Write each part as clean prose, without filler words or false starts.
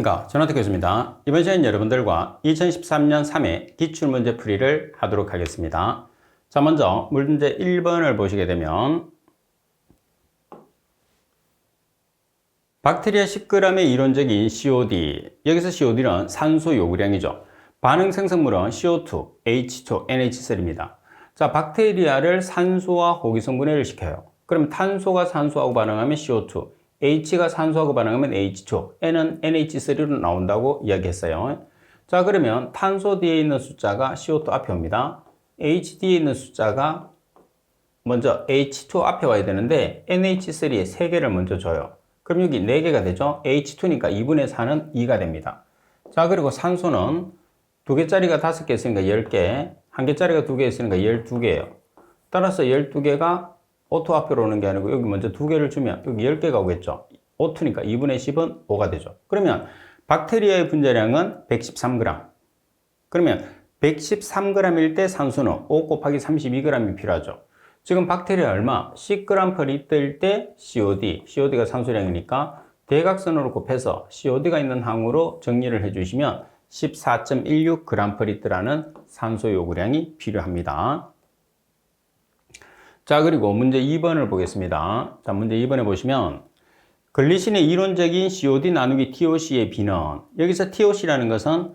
안녕하십니까. 전화태 교수입니다. 이번 시간은 여러분들과 2013년 3회 기출문제 풀이를 하도록 하겠습니다. 자, 먼저 문제 1번을 보시게 되면 박테리아 10g의 이론적인 COD, 여기서 COD는 산소 요구량이죠. 반응 생성물은 CO2, H2O, NH3입니다. 자, 박테리아를 산소와 호기성분해를 시켜요. 그럼 탄소가 산소하고 반응하면 CO2, H가 산소하고 반응하면 H2O, N은 NH3로 나온다고 이야기했어요. 자, 그러면 탄소 뒤에 있는 숫자가 CO2 앞에 옵니다. H 뒤에 있는 숫자가 먼저 H2O 앞에 와야 되는데 NH3에 3개를 먼저 줘요. 그럼 여기 4개가 되죠. H2니까 2분의 4는 2가 됩니다. 자, 그리고 산소는 2개짜리가 5개 있으니까 10개, 1개짜리가 2개 있으니까 12개예요. 따라서 12개가 O2 앞으로 오는 게 아니고 여기 먼저 2개를 주면 여기 10개가 오겠죠. O2니까 2분의 10은 5가 되죠. 그러면 박테리아의 분자량은 113g. 그러면 113g일 때 산소는 5 곱하기 32g이 필요하죠. 지금 박테리아 얼마? 10g/L일 때 COD가 산소량이니까 대각선으로 곱해서 COD가 있는 항으로 정리를 해주시면 14.16g/L라는 산소 요구량이 필요합니다. 자, 그리고 문제 2번을 보겠습니다. 자, 문제 2번에 보시면 글리신의 이론적인 COD 나누기 TOC의 B는, 여기서 TOC라는 것은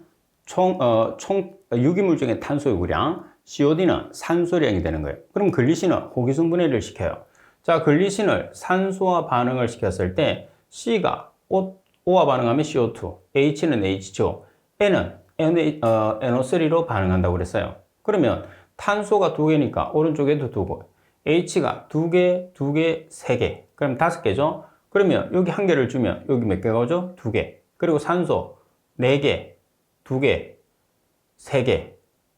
유기물 중에 탄소 요구량, COD는 산소량이 되는 거예요. 그럼 글리신은 호기성 분해를 시켜요. 자, 글리신을 산소와 반응을 시켰을 때 C가 O와 반응하면 CO2, H는 H2O, N은 NO3로 반응한다고 그랬어요. 그러면 탄소가 2개니까 오른쪽에도 2개, H가 2개, 2개, 3개, 그럼 5개죠? 그러면 여기 1개를 주면 여기 몇 개가 오죠? 2개. 그리고 산소 4개, 2개, 3개,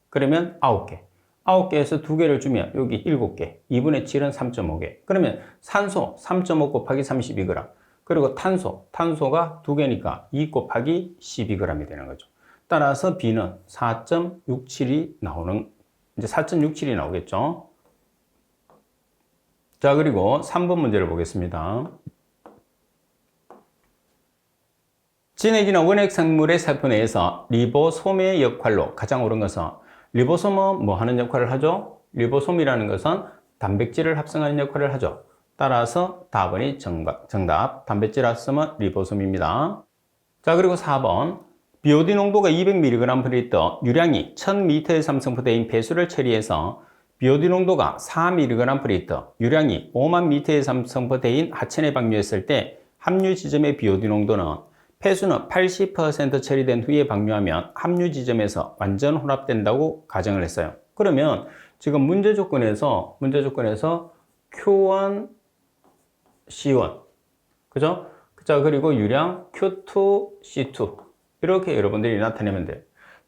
그러면 9개. 9개에서 2개를 주면 여기 7개, 2분의 7은 3.5개. 그러면 산소 3.5 곱하기 32g. 그리고 탄소가 2개니까 2 곱하기 12g이 되는 거죠. 따라서 B는 4.67이 이제 4.67이 나오겠죠. 자, 그리고 3번 문제를 보겠습니다. 진액이나 원액 생물의 세포 내에서 리보솜의 역할로 가장 옳은 것은, 리보솜은 뭐 하는 역할을 하죠? 리보솜이라는 것은 단백질을 합성하는 역할을 하죠. 따라서 답은 정답, 단백질 합성은 리보솜입니다. 자, 그리고 4번 BOD 농도가 200mg/L, 유량이 1000m의 삼성포대인 배수를 처리해서 BOD 농도가 4mg/L, 유량이 5만 m의 삼성포대인 하천에 방류했을 때 함유 지점의 BOD 농도는, 폐수는 80% 처리된 후에 방류하면 함유 지점에서 완전 혼합된다고 가정을 했어요. 그러면 지금 문제 조건에서 Q1, C1, 그죠? 자, 그리고 유량 Q2, C2 이렇게 여러분들이 나타내면 돼요.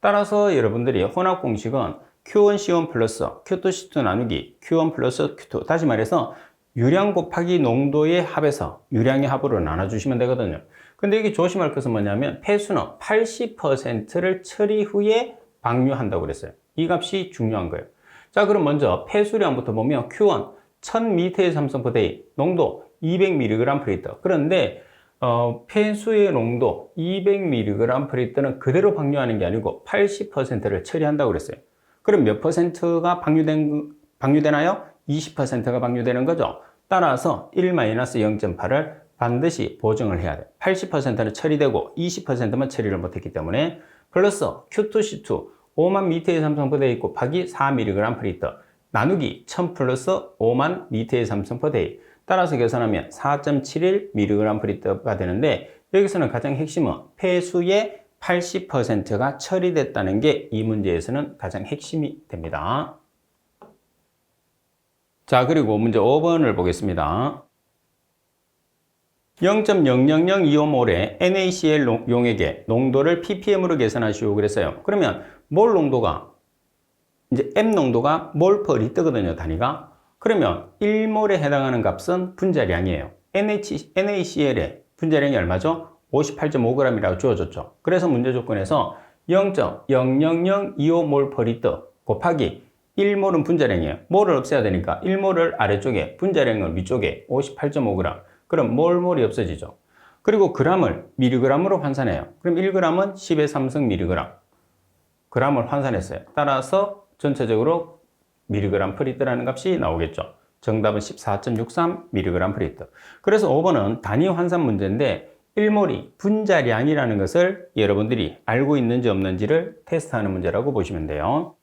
따라서 여러분들이 혼합 공식은 Q1, C1 플러스 Q2, C2 나누기 Q1 플러스 Q2, 다시 말해서 유량 곱하기 농도의 합에서 유량의 합으로 나눠주시면 되거든요. 근데 여기 조심할 것은 뭐냐면 폐수는 80%를 처리 후에 방류한다고 그랬어요. 이 값이 중요한 거예요. 자, 그럼 먼저 폐수량부터 보면 Q1 1000m의 삼성포대인 농도 200mg/L. 그런데 폐수의 농도 200mg/L는 그대로 방류하는 게 아니고 80%를 처리한다고 그랬어요. 그럼 몇 퍼센트가 방류되나요? 20%가 방류되는 거죠. 따라서 1-0.8을 반드시 보정을 해야 돼요. 80%는 처리되고 20%만 처리를 못했기 때문에 플러스 Q2, C2 5만 m의 삼성포대인 곱하기 4mg/L 나누기 1000 플러스 5만 m의 삼성포대인, 따라서 계산하면 4.71mg/L가 되는데, 여기서는 가장 핵심은 폐수의 80%가 처리됐다는 게 이 문제에서는 가장 핵심이 됩니다. 자, 그리고 문제 5번을 보겠습니다. 0.000255몰의 NaCl 용액의 농도를 ppm으로 계산하시오 그랬어요. 그러면 몰 농도가, 이제 M 농도가 몰 퍼 리터거든요, 단위가. 그러면 1몰에 해당하는 값은 분자량이에요. NaCl의 분자량이 얼마죠? 58.5g이라고 주어졌죠. 그래서 문제 조건에서 0.00025몰 퍼 리터 곱하기 1몰은 분자량이에요. 몰을 없애야 되니까 1몰을 아래쪽에, 분자량을 위쪽에 58.5g. 그럼 몰이 없어지죠. 그리고 g을 mg으로 환산해요. 그럼 1g은 10의 3승 mg. g을 환산했어요. 따라서 전체적으로 mg per litra는 값이 나오겠죠. 정답은 14.63 mg per litre. 그래서 5번은 단위 환산 문제인데 1몰이 분자량이라는 것을 여러분들이 알고 있는지 없는지를 테스트하는 문제라고 보시면 돼요.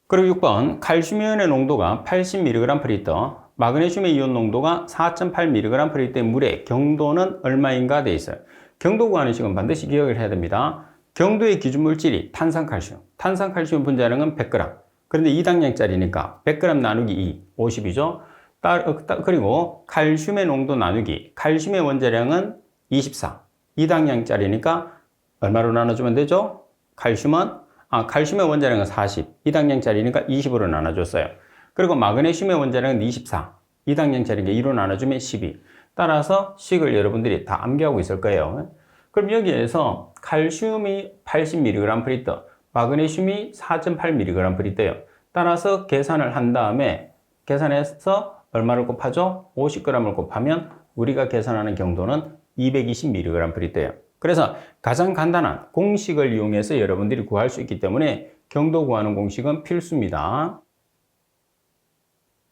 그리고 6번 칼슘이온의 농도가 80mg per litre, 마그네슘의 이온 농도가 4.8mg per litre 물의 경도는 얼마인가 돼 있어요. 경도 구하는 식은 반드시 기억을 해야 됩니다. 경도의 기준 물질이 탄산칼슘. 탄산칼슘 분자량은 100g. 그런데 2당량짜리니까 100g 나누기 2, 50이죠. 그리고 칼슘의 농도 나누기, 칼슘의 원자량은 24. 2당량짜리니까 얼마로 나눠주면 되죠? 칼슘의 원자량은 40. 2당량짜리니까 20으로 나눠줬어요. 그리고 마그네슘의 원자량은 24. 2당량짜리니까 2로 나눠주면 12. 따라서 식을 여러분들이 다 암기하고 있을 거예요. 그럼 여기에서 칼슘이 80mg per litre, 마그네슘이 4.8mg per litre예요. 따라서 계산을 한 다음에 계산해서 얼마를 곱하죠? 50g을 곱하면 우리가 계산하는 경도는 220mg per litre예요. 그래서 가장 간단한 공식을 이용해서 여러분들이 구할 수 있기 때문에 경도 구하는 공식은 필수입니다.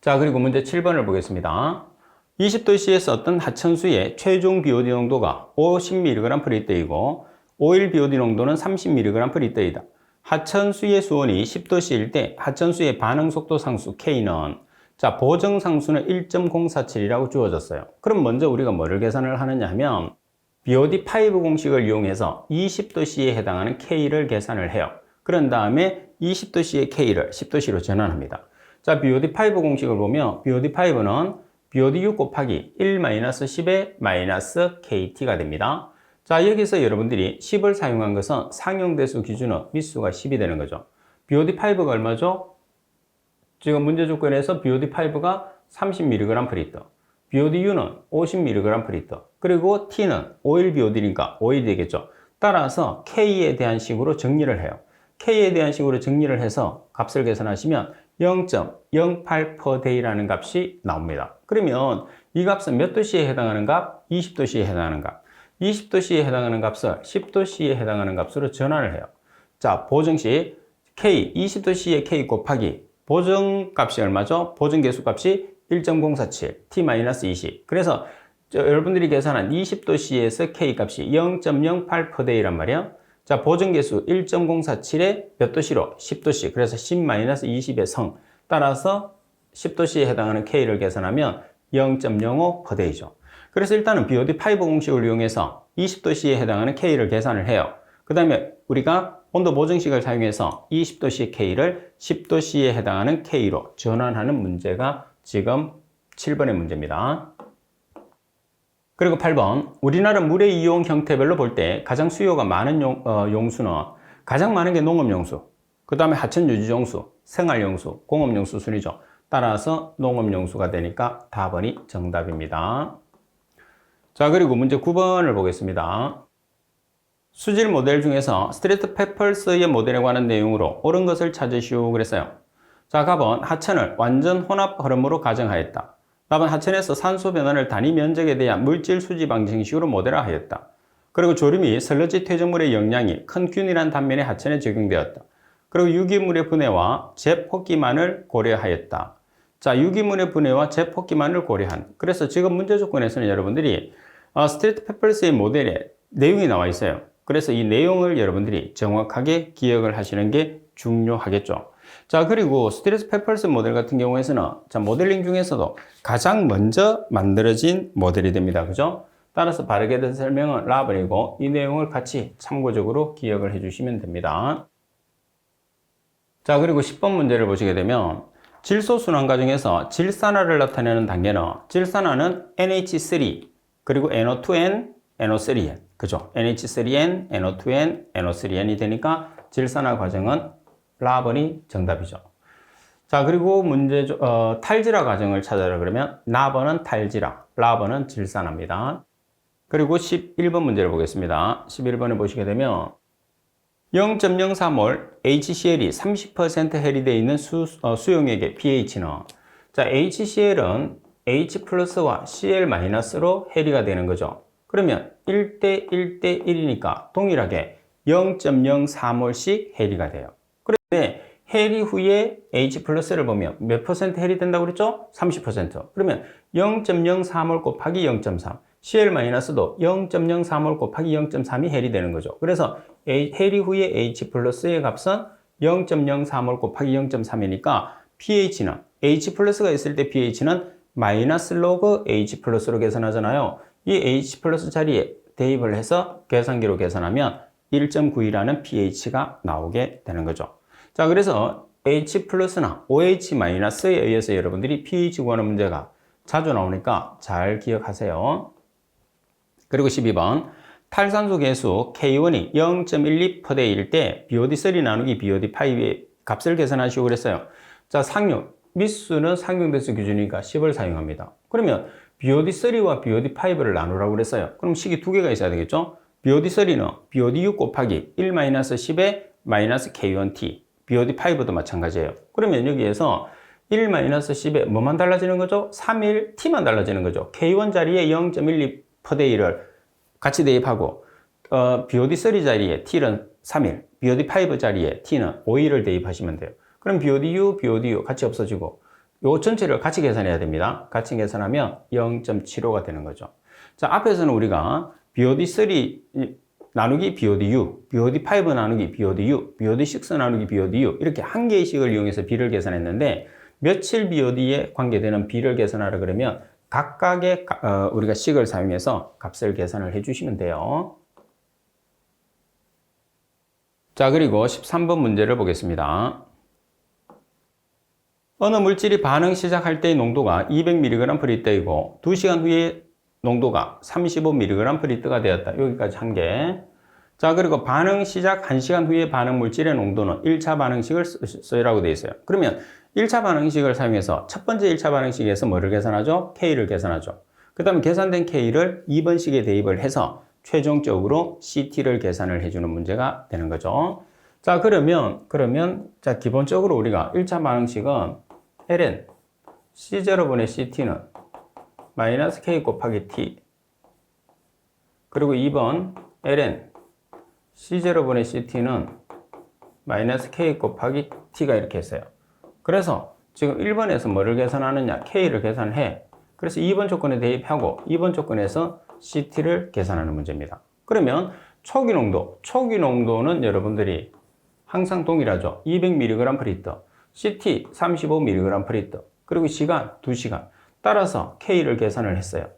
자, 그리고 문제 7번을 보겠습니다. 20도씨에서 어떤 하천수의 최종 BOD 농도가 50mg per litre이고 오일 BOD 농도는 30mg per litre이다. 하천수의 수온이 10도씨일 때 하천수의 반응 속도 상수 K는 자, 보정 상수는 1.047이라고 주어졌어요. 그럼 먼저 우리가 뭐를 계산을 하느냐 하면 BOD5 공식을 이용해서 20도씨에 해당하는 K를 계산을 해요. 그런 다음에 20도씨의 K를 10도씨로 전환합니다. 자, BOD5 공식을 보면 BOD5는 BOD6 곱하기 1-10의 -KT가 됩니다. 자, 여기서 여러분들이 10을 사용한 것은 상용대수 기준은 밑수가 10이 되는 거죠. BOD5가 얼마죠? 지금 문제 조건에서 BOD5가 30mg per litre, BODU는 50mg per litre, 그리고 T는 오일 BOD니까 오일이 되겠죠. 따라서 K에 대한 식으로 정리를 해요. K에 대한 식으로 정리를 해서 값을 계산하시면 0.08 per day라는 값이 나옵니다. 그러면 이 값은 몇 도씨에 해당하는 값? 20도씨에 해당하는 값. 20도씨에 해당하는 값을 10도씨에 해당하는 값으로 전환을 해요. 자, 보정식 K, 20도씨의 K 곱하기 보정값이 얼마죠? 보정계수값이 1.047, T-20. 그래서 여러분들이 계산한 20도씨에서 K 값이 0.08 per day란 말이야. 자, 보정계수 1.047에 몇 도씨로? 10도씨. 그래서 10-20의 성. 따라서 10도씨에 해당하는 K를 계산하면 0.05 per day죠. 그래서 일단은 BOD5 공식을 이용해서 20도씨에 해당하는 K를 계산을 해요. 그 다음에 우리가 온도 보정식을 사용해서 20도씨의 K를 10도씨에 해당하는 K로 전환하는 문제가 지금 7번의 문제입니다. 그리고 8번, 우리나라 물의 이용 형태별로 볼 때 가장 수요가 많은 용수는 가장 많은 게 농업용수, 그 다음에 하천유지용수, 생활용수, 공업용수 순이죠. 따라서 농업용수가 되니까 답번이 정답입니다. 자, 그리고 문제 9번을 보겠습니다. 수질 모델 중에서 스트레이트 페펄스의 모델에 관한 내용으로 옳은 것을 찾으시오 그랬어요. 자, 답은 하천을 완전 혼합 흐름으로 가정하였다. 답은 하천에서 산소 변화를 단위 면적에 대한 물질 수지 방정식으로 모델화하였다. 그리고 조림이 설러지 퇴적물의 영향이 큰 균일한 단면의 하천에 적용되었다. 그리고 유기물의 분해와 재폭기만을 고려하였다. 자, 유기물의 분해와 재폭기만을 고려한. 그래서 지금 문제 조건에서는 여러분들이 스트레이트 페펄스의 모델에 내용이 나와 있어요. 그래서 이 내용을 여러분들이 정확하게 기억을 하시는 게 중요하겠죠. 자, 그리고 스트레이트 페펄스 모델 같은 경우에서는 자, 모델링 중에서도 가장 먼저 만들어진 모델이 됩니다. 그죠? 따라서 바르게 된 설명은 라벨이고 이 내용을 같이 참고적으로 기억을 해주시면 됩니다. 자, 그리고 10번 문제를 보시게 되면 질소 순환 과정에서 질산화를 나타내는 단계는 질산화는 NH3 그리고 NO2N, NO3N 그죠? NH3N, NO2N, NO3N이 되니까 질산화 과정은 라번이 정답이죠. 자, 그리고 문제 탈질화 과정을 찾아라 그러면 나번은 탈질화, 라번은 질산화입니다. 그리고 11번 문제를 보겠습니다. 11번에 보시게 되면 0.04몰 HCl이 30% 해리되어 있는 수용액의 pH는 자, HCl은 H+와 Cl-로 해리가 되는 거죠. 그러면 1대 1대 1이니까 동일하게 0.03몰씩 해리가 돼요. 그런데 해리 후에 H 플러스를 보면 몇 퍼센트 해리 된다고 그랬죠? 30%. 그러면 0.03몰 곱하기 0.3. Cl-도 0.03몰 곱하기 0.3이 해리 되는 거죠. 그래서 해리 후에 H 플러스의 값은 0.03몰 곱하기 0.3이니까 pH는 H 플러스가 있을 때 pH는 마이너스 로그 H 플러스로 계산하잖아요. 이 H 플러스 자리에 대입을 해서 계산기로 계산하면 1.92라는 pH가 나오게 되는 거죠. 자, 그래서 H 플러스나 OH 마이너스에 의해서 여러분들이 pH 구하는 문제가 자주 나오니까 잘 기억하세요. 그리고 12번 탈산소 계수 K1이 0.12%일 때 BOD3 나누기 BOD5의 값을 계산하시오 그랬어요. 자, 미수는 상용대수 기준이니까 10을 사용합니다. 그러면 BOD3와 BOD5를 나누라고 그랬어요. 그럼 식이 두 개가 있어야 되겠죠? BOD3는 BOD6 곱하기 1-10의 마이너스 K1T, BOD5도 마찬가지예요. 그러면 여기에서 1-10에 뭐만 달라지는 거죠? 3.1T만 달라지는 거죠. K1 자리에 0.12%를 같이 대입하고 BOD3 자리에 T는 3일, BOD5 자리에 T는 5일을 대입하시면 돼요. 그럼 BODU, BODU 같이 없어지고 요 전체를 같이 계산해야 됩니다. 같이 계산하면 0.75가 되는 거죠. 자, 앞에서는 우리가 BOD3 나누기 BODU, BOD5 나누기 BODU, BOD6 나누기 BODU 이렇게 한 개의 식을 이용해서 B를 계산했는데 며칠 BOD에 관계되는 B를 계산하라 그러면 각각의 우리가 식을 사용해서 값을 계산을 해주시면 돼요. 자, 그리고 13번 문제를 보겠습니다. 어느 물질이 반응 시작할 때의 농도가 200mg/L이고 2시간 후에 농도가 35mg/L가 되었다. 여기까지 한 개. 자, 그리고 반응 시작 1시간 후에 반응 물질의 농도는 1차 반응식을 써라고 되어 있어요. 그러면 1차 반응식을 사용해서 첫 번째 1차 반응식에서 뭐를 계산하죠? K를 계산하죠. 그 다음에 계산된 K를 2번 식에 대입을 해서 최종적으로 CT를 계산을 해주는 문제가 되는 거죠. 자, 그러면 자, 기본적으로 우리가 1차 반응식은 ln C0분의 CT는 마이너스 K 곱하기 T 그리고 2번 ln C0분의 CT는 마이너스 K 곱하기 T가 이렇게 했어요. 그래서 지금 1번에서 뭐를 계산하느냐? K를 계산해. 그래서 2번 조건에 대입하고 2번 조건에서 CT를 계산하는 문제입니다. 그러면 초기 농도는 여러분들이 항상 동일하죠. 200mg/L, CT 35mg/L, 그리고 시간 2시간. 따라서 K를 계산을 했어요.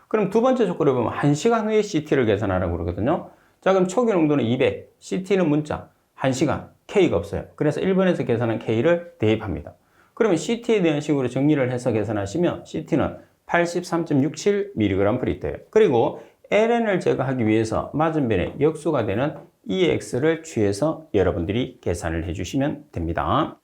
그럼 두 번째 조건을 보면 1시간 후에 CT를 계산하라고 그러거든요. 자, 그럼 초기 농도는 200, CT는 문자, 1시간, K가 없어요. 그래서 1번에서 계산한 K를 대입합니다. 그러면 CT에 대한 식으로 정리를 해서 계산하시면 CT는 83.67mg/L예요. 그리고 ln을 제거하기 위해서 맞은변에 역수가 되는 EX를 취해서 여러분들이 계산을 해주시면 됩니다.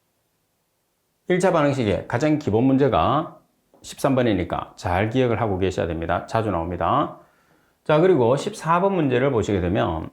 1차 반응식의 가장 기본 문제가 13번이니까 잘 기억을 하고 계셔야 됩니다. 자주 나옵니다. 자, 그리고 14번 문제를 보시게 되면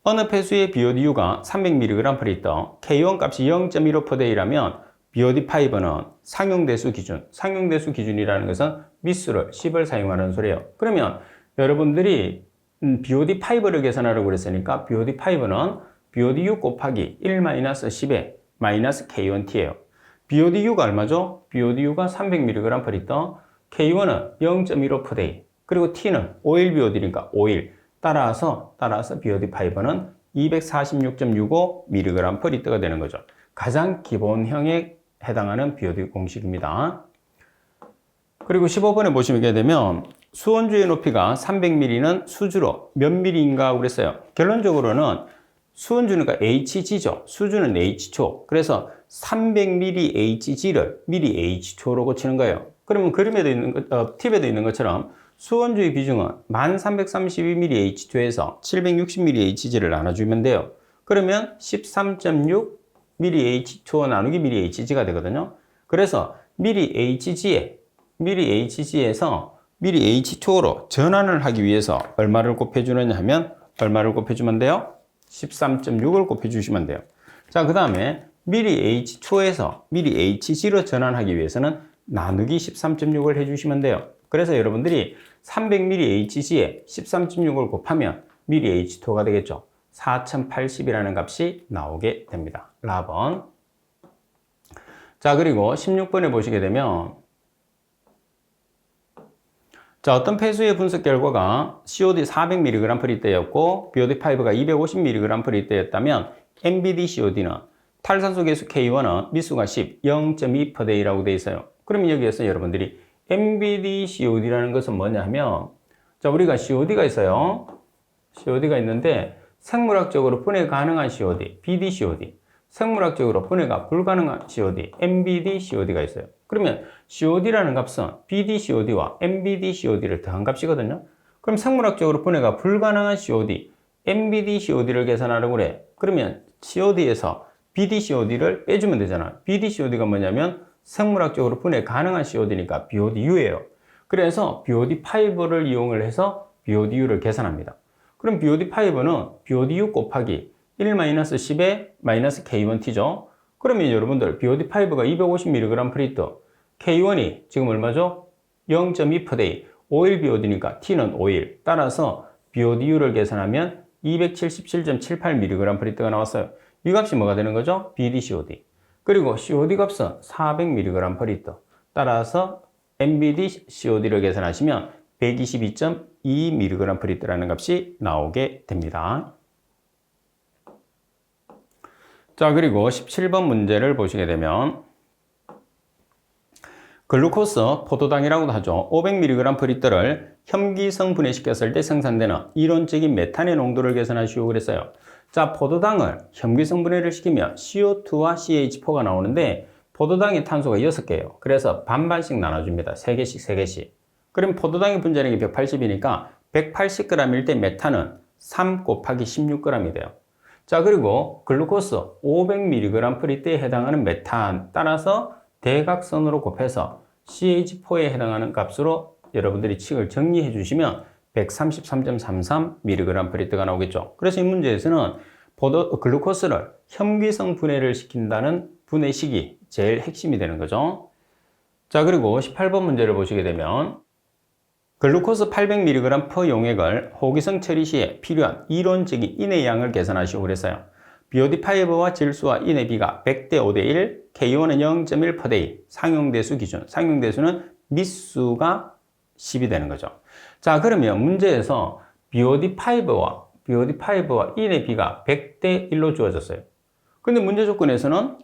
어느 폐수의 BODU가 300mg/L, K1 값이 0.15%이라면 BOD5는 상용대수 기준이라는 것은 미수를 10을 사용하는 소리예요. 그러면 여러분들이 BOD5를 계산하라고 그랬으니까 BOD5는 BOD6 곱하기 1-10의 마이너스 K1T예요. BODU가 얼마죠? BODU가 300mg/L, K1은 0.15%, 그리고 T는 5일 BOD니까 5일. 따라서 BOD5는 246.65mg/L가 되는 거죠. 가장 기본형에 해당하는 BOD 공식입니다. 그리고 15번에 보시게 되면 수원주의 높이가 300mm는 수주로 몇 mm인가 그랬어요. 결론적으로는 수원주니까 HG죠. 수주는 H초. 그래서 300mm HG를 미리 H초로 고치는 거예요. 그러면 그림에도 있는 팁에도 있는 것처럼 수원주의 비중은 1332mm H초에서 760mm HG를 나눠주면 돼요. 그러면 13.6 mH 나누기 mHg가 되거든요. 그래서 mHg에서 mH초로 전환을 하기 위해서 얼마를 곱해주느냐 하면 얼마를 곱해주면 돼요? 13.6을 곱해주시면 돼요. 자, 그 다음에 mH초에서 mHg로 전환하기 위해서는 나누기 13.6을 해주시면 돼요. 그래서 여러분들이 300ml HC에 13.6을 곱하면 ml H2가 되겠죠. 4080이라는 값이 나오게 됩니다. 라번. 자, 그리고 16번에 보시게 되면 자, 어떤 폐수의 분석 결과가 COD 400mg/L였고 BOD5가 250mg/L였다면 NBD-COD는 탈산소 계수 K1은 미수가 10, 0.2%D라고 되어 있어요. 그럼 여기에서 여러분들이 NBD-COD라는 것은 뭐냐 하면 자, 우리가 COD가 있어요. COD가 있는데 생물학적으로 분해 가능한 COD, BD-COD, 생물학적으로 분해가 불가능한 COD, NBD-COD가 있어요. 그러면 COD라는 값은 BD-COD와 NBD-COD를 더한 값이거든요. 그럼 생물학적으로 분해가 불가능한 COD, NBD-COD를 계산하려고 그래. 그러면 COD에서 BD-COD를 빼주면 되잖아. BD-COD가 뭐냐면 생물학적으로 분해 가능한 COD니까 BODU예요. 그래서 BOD5를 이용을 해서 BODU를 계산합니다. 그럼 BOD5는 BODU 곱하기 1-10의 -K1T죠. 그러면 여러분들 BOD5가 250mg/L, K1이 지금 얼마죠? 0.2%, 5일 BOD니까 T는 5일. 따라서 BODU를 계산하면 277.78mg/L가 나왔어요. 이 값이 뭐가 되는 거죠? BD-COD. 그리고 COD 값은 400mg/L. 따라서 NBD-COD를 계산하시면 122.2mg/L라는 값이 나오게 됩니다. 자, 그리고 17번 문제를 보시게 되면 글루코스, 포도당이라고도 하죠. 500mg/L을 혐기성 분해시켰을 때 생산되는 이론적인 메탄의 농도를 계산하시오 그랬어요. 자, 포도당을 혐기성 분해를 시키면 CO2와 CH4가 나오는데 포도당의 탄소가 6개예요. 그래서 반반씩 나눠줍니다. 3개씩 3개씩. 그럼 포도당의 분자량이 180이니까 180g일 때 메탄은 3 곱하기 16g이 돼요. 자, 그리고 글루코스 500mg/L에 해당하는 메탄 따라서 대각선으로 곱해서 CH4에 해당하는 값으로 여러분들이 칙을 정리해 주시면 133.33mg/L가 나오겠죠. 그래서 이 문제에서는 글루코스를 혐기성 분해를 시킨다는 분해식이 제일 핵심이 되는 거죠. 자, 그리고 18번 문제를 보시게 되면 글루코스 800mg 용액을 호기성 처리 시에 필요한 이론적인 인의 양을 계산하시오 그랬어요. BOD5와 질소와 인의 비가 100대 5대1, K1은 0.1%, 상용대수 기준. 상용대수는 미수가 10이 되는 거죠. 자, 그러면 문제에서 BOD5와 인의 비가 100대 1로 주어졌어요. 근데 문제 조건에서는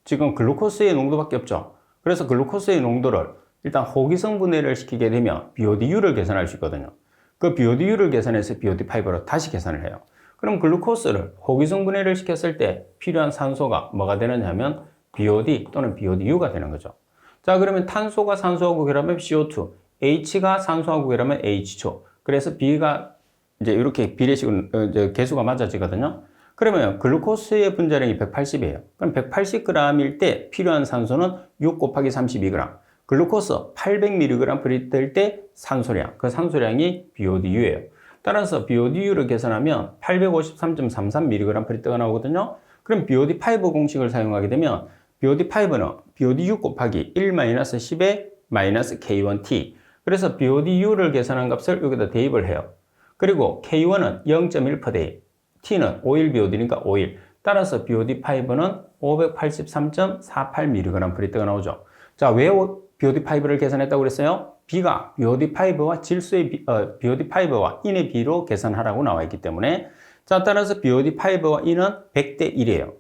지금 글루코스의 농도밖에 없죠. 그래서 글루코스의 농도를 일단 호기성 분해를 시키게 되면 BODU를 계산할 수 있거든요. 그 BODU를 계산해서 BOD5로 다시 계산을 해요. 그럼 글루코스를 호기성 분해를 시켰을 때 필요한 산소가 뭐가 되느냐 하면 BOD 또는 BODU가 되는 거죠. 자, 그러면 탄소가 산소하고 결합하면 CO2, H가 산소하고 결합하면 H2. 그래서 B가 이제 이렇게 비례식으로 개수가 맞아지거든요. 그러면 글루코스의 분자량이 180이에요. 그럼 180g일 때 필요한 산소는 6 곱하기 32g. 글루코스 800mg/L일 때 산소량, 그 산소량이 BODU예요. 따라서 BODU를 계산하면 853.33mg/L가 나오거든요. 그럼 BOD5 공식을 사용하게 되면 BOD5는 BODU 곱하기 1-10의 -K1T. 그래서 BODU를 계산한 값을 여기다 대입을 해요. 그리고 K1은 0.1%, T는 5일 BOD니까 5일. 따라서 BOD5는 583.48mg/L가 나오죠. 자, 왜 BOD5를 계산했다고 그랬어요? B가 BOD5와 질소의 BOD5와 인의 비로 계산하라고 나와 있기 때문에 자, 따라서 BOD5와 인은 100대 1이에요.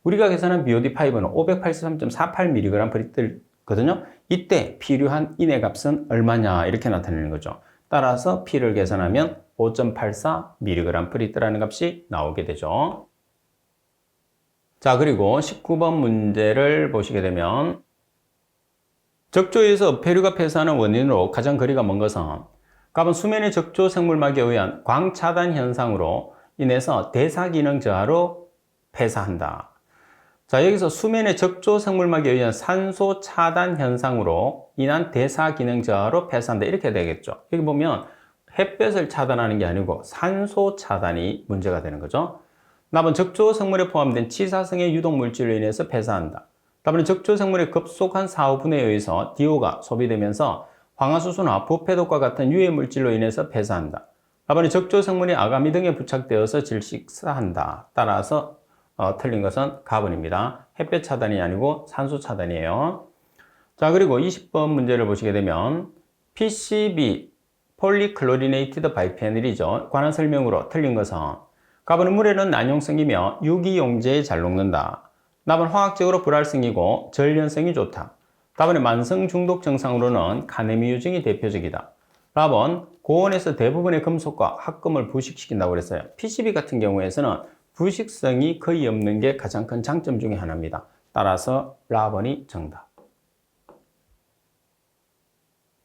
우리가 계산한 BOD5는 583.48mg/L거든요. 이때 필요한 인의 값은 얼마냐 이렇게 나타내는 거죠. 따라서 P를 계산하면 5.84mg/L라는 값이 나오게 되죠. 자, 그리고 19번 문제를 보시게 되면 적조에서 폐류가 폐사하는 원인으로 가장 거리가 먼 것은 값은 수면의 적조 생물막에 의한 광차단 현상으로 인해서 대사기능 저하로 폐사한다. 자, 여기서 수면의 적조 생물막에 의한 산소 차단 현상으로 인한 대사기능 저하로 폐사한다 이렇게 되겠죠. 여기 보면 햇볕을 차단하는 게 아니고 산소 차단이 문제가 되는 거죠. 답은 적조 생물에 포함된 치사성의 유독물질로 인해서 폐사한다. 답은 적조 생물의 급속한 사후분해에 의해서 DO가 소비되면서 황화수소나 부패독과 같은 유해 물질로 인해서 폐사한다. 4번이 적조 성분이 아가미 등에 부착되어서 질식사한다. 따라서 틀린 것은 가번입니다. 햇볕 차단이 아니고 산소 차단이에요. 자, 그리고 20번 문제를 보시게 되면 PCB 폴리클로리네이티드 바이페닐이죠. 관한 설명으로 틀린 것은 가번은 물에는 난용성이며 유기용제에 잘 녹는다. 답은 화학적으로 불활성이고 전련성이 좋다. 답은 만성 중독 증상으로는 카네미유증이 대표적이다. 답은 고온에서 대부분의 금속과 합금을 부식시킨다고 그랬어요. PCB 같은 경우에서는 부식성이 거의 없는 게 가장 큰 장점 중에 하나입니다. 따라서 라번이 정답.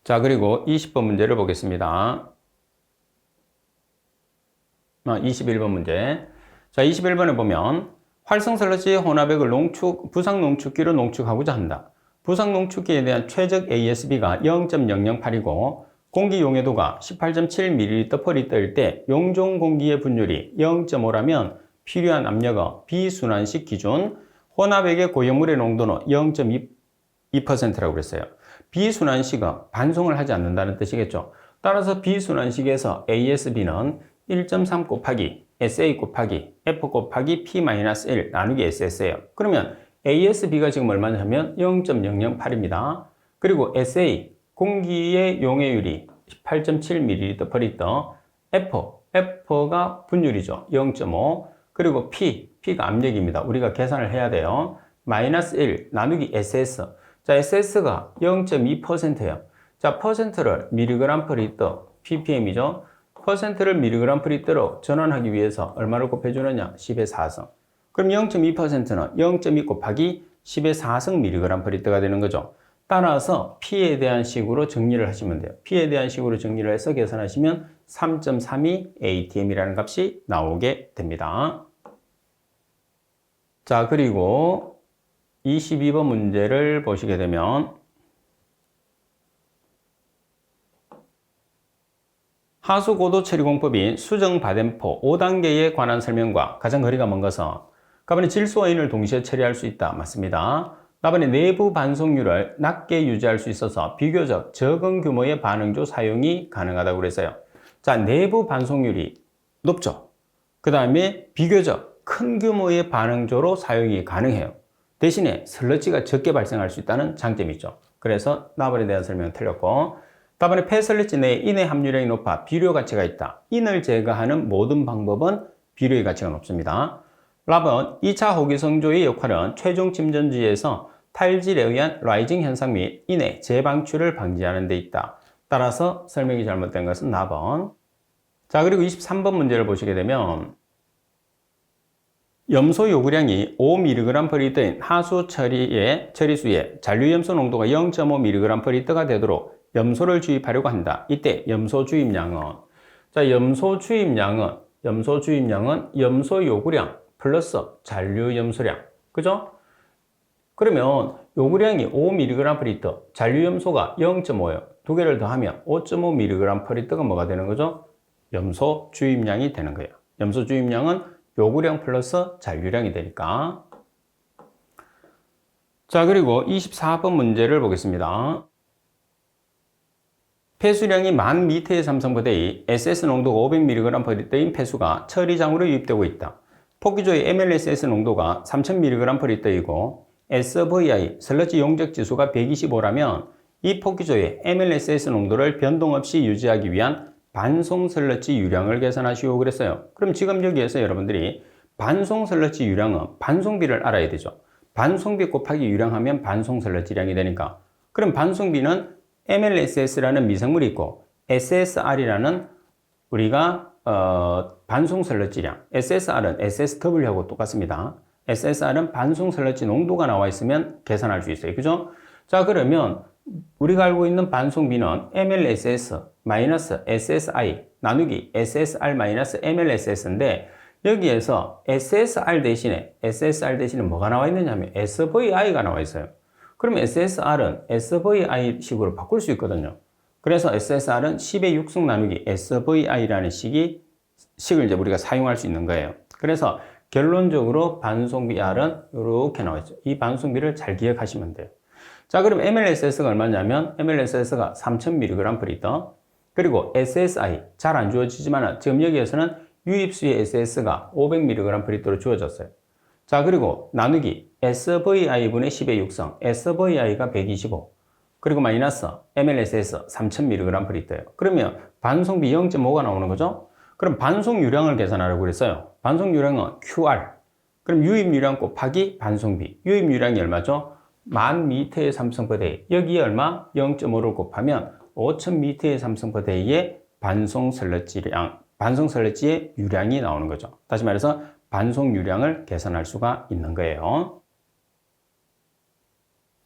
자, 그리고 20번 문제를 보겠습니다. 21번 문제. 자, 21번에 보면 활성슬러지 혼합액을 부상 농축기로 농축하고자 한다. 부상 농축기에 대한 최적 ASB가 0.008이고 공기 용해도가 18.7ml/L일 때 용종 공기의 분율이 0.5라면 필요한 압력은 비순환식 기준 혼합액의 고형물의 농도는 0.2%라고 그랬어요. 비순환식은 반송을 하지 않는다는 뜻이겠죠. 따라서 비순환식에서 ASB는 1.3 곱하기 SA 곱하기 F 곱하기 P-1 나누기 SS예요. 그러면 ASB가 지금 얼마냐면 0.008입니다. 그리고 SA 공기의 용해율이 18.7ml/L, F가 분율이죠. 0.5. 그리고 P가 압력입니다. 우리가 계산을 해야 돼요. -1 나누기 SS. 자, SS가 0.2%예요. 자, 퍼센트를 mg/L, ppm이죠. 퍼센트를 mg/L로 전환하기 위해서 얼마를 곱해주느냐? 10의 4승. 그럼 0.2%는 0.2 곱하기 10의 4승 mg/L가 되는 거죠. 따라서 P에 대한 식으로 정리를 하시면 돼요. P에 대한 식으로 정리를 해서 계산하시면 3.32 atm이라는 값이 나오게 됩니다. 자, 그리고 22번 문제를 보시게 되면 하수 고도 처리 공법인 수정 바덴포 5단계에 관한 설명과 가장 거리가 먼 것은 가번이 질소와 인을 동시에 처리할 수 있다. 맞습니다. 가번이 내부 반송률을 낮게 유지할 수 있어서 비교적 적은 규모의 반응조 사용이 가능하다고 그랬어요. 자, 내부 반송률이 높죠. 그 다음에 비교적 큰 규모의 반응조로 사용이 가능해요. 대신에 슬러지가 적게 발생할 수 있다는 장점이 있죠. 그래서 나번에 대한 설명은 틀렸고, 답안의 폐슬러지 내에 인의 함유량이 높아 비료 가치가 있다. 인을 제거하는 모든 방법은 비료의 가치가 높습니다. 랍은 2차 호기성조의 역할은 최종 침전지에서 탈질에 의한 라이징 현상 및 인의 재방출을 방지하는 데 있다. 따라서 설명이 잘못된 것은 4번. 자, 그리고 23번 문제를 보시게 되면 염소 요구량이 5mg/L인 하수 처리수에 잔류염소 농도가 0.5mg/L가 되도록 염소를 주입하려고 한다. 이때 염소 주입량은 염소 요구량 플러스 잔류 염소량. 그죠? 그러면 요구량이 5mg/L, 잔류 염소가 0.5예요. 두 개를 더하면 5.5mg/L가 뭐가 되는 거죠? 염소 주입량이 되는 거예요. 염소 주입량은 요구량 플러스 잔류량이 되니까. 자, 그리고 24번 문제를 보겠습니다. 폐수량이 10,000L의 삼성부대의 SS 농도가 500mg/L인 폐수가 처리장으로 유입되고 있다. 포기조의 MLSS 농도가 3000mg/L이고 SVI 슬러지 용적 지수가 125라면 이 포기조의 MLSS 농도를 변동 없이 유지하기 위한 반송 슬러지 유량을 계산하시오 그랬어요. 그럼 지금 여기에서 여러분들이 반송 슬러지 유량은 반송비를 알아야 되죠. 반송비 곱하기 유량하면 반송 슬러지량이 되니까. 그럼 반송비는 MLSS라는 미생물이 있고 SSR이라는 우리가 반송 슬러지량, SSR은 SSW하고 똑같습니다. SSR은 반송 슬러지 농도가 나와 있으면 계산할 수 있어요. 그죠? 자, 그러면 우리가 알고 있는 반송비는 MLSS 마이너스 SSI 나누기 SSR 마이너스 MLSS인데 여기에서 SSR 대신에 뭐가 나와 있느냐 하면 SVI가 나와 있어요. 그럼 SSR은 SVI 식으로 바꿀 수 있거든요. 그래서 SSR은 10의 6승 나누기 SVI라는 식을 이제 우리가 사용할 수 있는 거예요. 그래서 결론적으로 반송비 R은 이렇게 나와 있죠. 이 반송비를 잘 기억하시면 돼요. 자, 그럼 MLSS가 얼마냐면 MLSS가 3000mg/L. 그리고 SSI 잘 안 주어지지만 지금 여기에서는 유입수의 SS가 500mg/L로 주어졌어요. 자, 그리고 나누기 SVI분의 10의 육성, SVI가 125, 그리고 마이너스 MLSS 3000mg/L예요. 그러면 반송비 0.5가 나오는 거죠? 그럼 반송유량을 계산하라고 그랬어요. 반송유량은 QR. 그럼 유입유량 곱하기 반송비. 유입유량이 얼마죠? 1000m의 삼성/day. 여기에 얼마? 0.5를 곱하면 5000m의 삼성/day의 반송설레지의 유량이 나오는 거죠. 다시 말해서 반송유량을 계산할 수가 있는 거예요.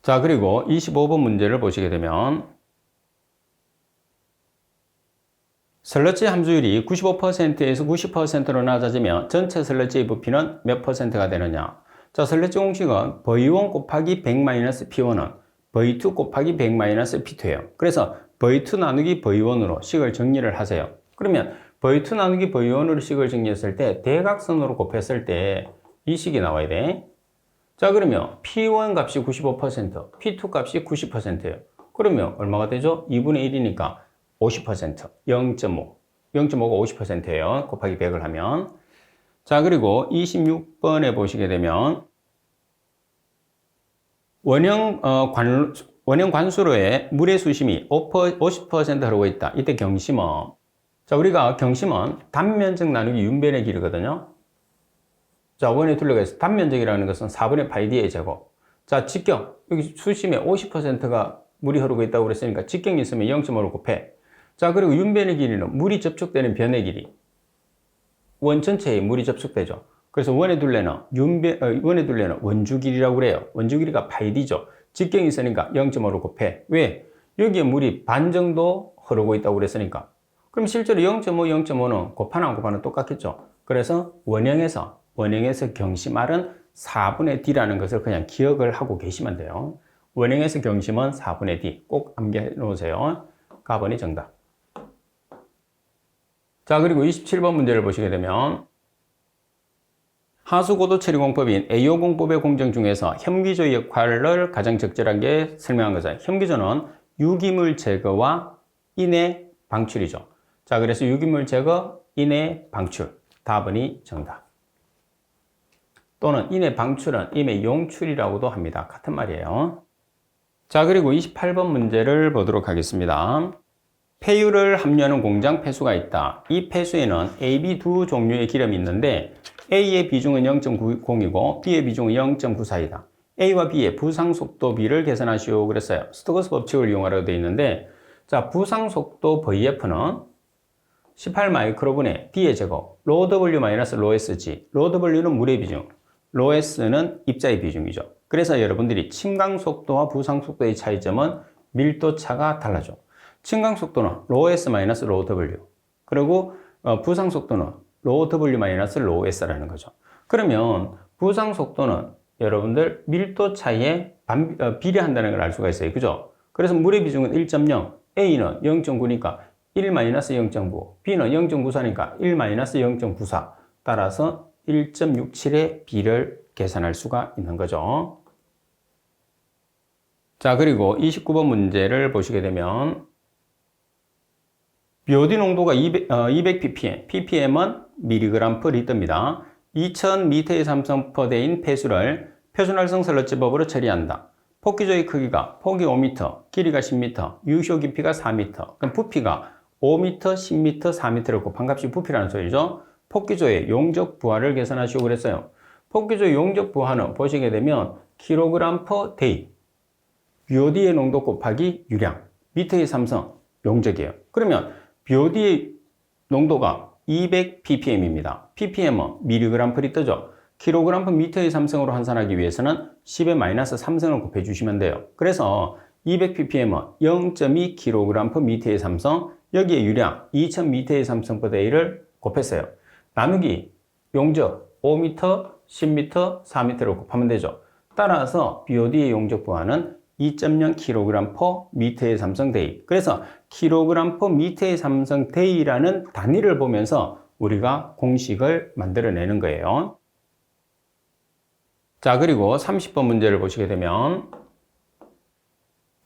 자, 그리고 25번 문제를 보시게 되면 설러지 함수율이 95%에서 90%로 낮아지면 전체 설러지의 부피는 몇 %가 되느냐? 자, 설러지 공식은 V1 곱하기 100-P1은 V2 곱하기 100-P2예요. 그래서 V2 나누기 V1으로 식을 정리를 하세요. 그러면 V2 나누기 V1으로 식을 정리했을 때 대각선으로 곱했을 때 이 식이 나와야 돼. 자, 그러면 P1 값이 95%, P2 값이 90%예요. 그러면 얼마가 되죠? 2분의 1이니까 50%, 0.5. 0.5가 50%예요. 곱하기 100을 하면. 자, 그리고 26번에 보시게 되면 원형 관수로의 물의 수심이 50% 흐르고 있다. 이때 경심은, 자, 우리가 경심은 단면적 나누기 윤변의 길이거든요. 자, 원에 둘레가 있어. 단면적이라는 것은 4분의 파이 d의 제곱. 자, 직경. 여기 수심에 50%가 물이 흐르고 있다고 그랬으니까 직경이 있으면 0.5를 곱해. 자, 그리고 윤변의 길이는 물이 접촉되는 변의 길이. 원 전체에 물이 접촉되죠. 그래서 원의 둘레는 원주 길이라고 그래요. 원주 길이가 파이 d죠. 직경이 있으니까 0.5를 곱해. 왜? 여기에 물이 반 정도 흐르고 있다고 그랬으니까. 그럼 실제로 0.5, 0.5는 곱하나 안 곱하나 똑같겠죠. 그래서 원형에서 경심R은 4분의 D라는 것을 그냥 기억을 하고 계시면 돼요. 원형에서 경심은 4분의 D. 꼭 암기해 놓으세요. 가번이 정답. 자, 그리고 27번 문제를 보시게 되면 하수고도 처리공법인 AO 공법의 공정 중에서 혐기조 역할을 가장 적절하게 설명한 것은 혐기조는 유기물 제거와 인해 방출이죠. 자, 그래서 유기물 제거, 인해 방출. 답은이 정답. 또는 인해 방출은 인해 용출이라고도 합니다. 같은 말이에요. 자, 그리고 28번 문제를 보도록 하겠습니다. 폐유를 함유하는 공장 폐수가 있다. 이 폐수에는 A, B 두 종류의 기름이 있는데 A의 비중은 0.90이고 B의 비중은 0.94이다. A와 B의 부상속도 B를 계산하시오 그랬어요. 스토크스 법칙을 이용하라고 되어 있는데, 자, 부상속도 VF는 18마이크로분의 D의 제곱, 로 W 마이너스 로 SG. 로 W는 물의 비중, 로 S는 입자의 비중이죠. 그래서 여러분들이 침강속도와 부상속도의 차이점은 밀도차가 달라져. 침강속도는 로 S 마이너스 로 W. 그리고 부상속도는 로 W 마이너스 로 S라는 거죠. 그러면 부상속도는 여러분들 밀도 차이에 비례한다는 걸 알 수가 있어요. 그죠? 그래서 물의 비중은 1.0, A는 0.9니까 1 마이너스 0.9, B는 0.94니까 1 마이너스 0.94. 따라서 1.67의 B를 계산할 수가 있는 거죠. 자, 그리고 29번 문제를 보시게 되면 BOD 농도가 200 ppm, ppm은 mg/L입니다. 2000m의 삼성퍼대인 폐수를 표준활성 설러지법으로 처리한다. 폭기조의 크기가 폭이 5m, 길이가 10m, 유효 깊이가 4m. 그럼 부피가 5m, 10m, 4m를 곱한 값이 부피라는 소리죠. 폭기조의 용적 부하를 계산하시오 그랬어요. 폭기조의 용적 부하는 보시게 되면 kg/day, BOD의 농도 곱하기 유량, 미터의 삼성, 용적이에요. 그러면 BOD의 농도가 200 ppm입니다. ppm은 mg/L이 뜨죠. kg/m의 삼성으로 환산하기 위해서는 10의 마이너스 3승을 곱해 주시면 돼요. 그래서 200 ppm은 0.2 kg/m의 삼성, 여기에 유량 2000m의 삼성/day를 곱했어요. 나누기 용적 5m, 10m, 4m를 곱하면 되죠. 따라서 BOD의 용적 부하는 2.0 kg/m의 삼성/day. 그래서 kg/m의 삼성/day라는 단위를 보면서 우리가 공식을 만들어내는 거예요. 자, 그리고 30번 문제를 보시게 되면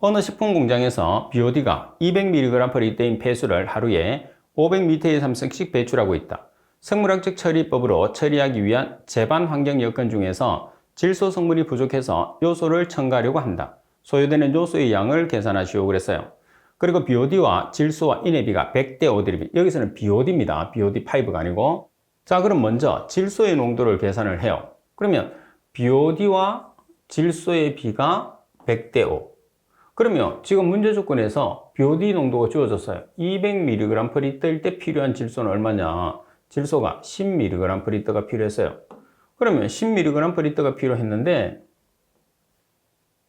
어느 식품 공장에서 BOD가 200mg/L인 폐수를 하루에 500m의 삼성씩 배출하고 있다. 생물학적 처리법으로 처리하기 위한 제반 환경 여건 중에서 질소 성분이 부족해서 요소를 첨가하려고 한다. 소요되는 요소의 양을 계산하시오 그랬어요. 그리고 BOD와 질소와 인의 비가 100대 5 대비. 여기서는 BOD입니다. BOD5가 아니고. 자, 그럼 먼저 질소의 농도를 계산을 해요. 그러면 BOD와 질소의 비가 100대 5. 그러면 지금 문제 조건에서 BOD 농도가 주어졌어요. 200mg/L일 때 필요한 질소는 얼마냐? 질소가 10mg/L가 필요했어요. 그러면 10mg/L가 필요했는데,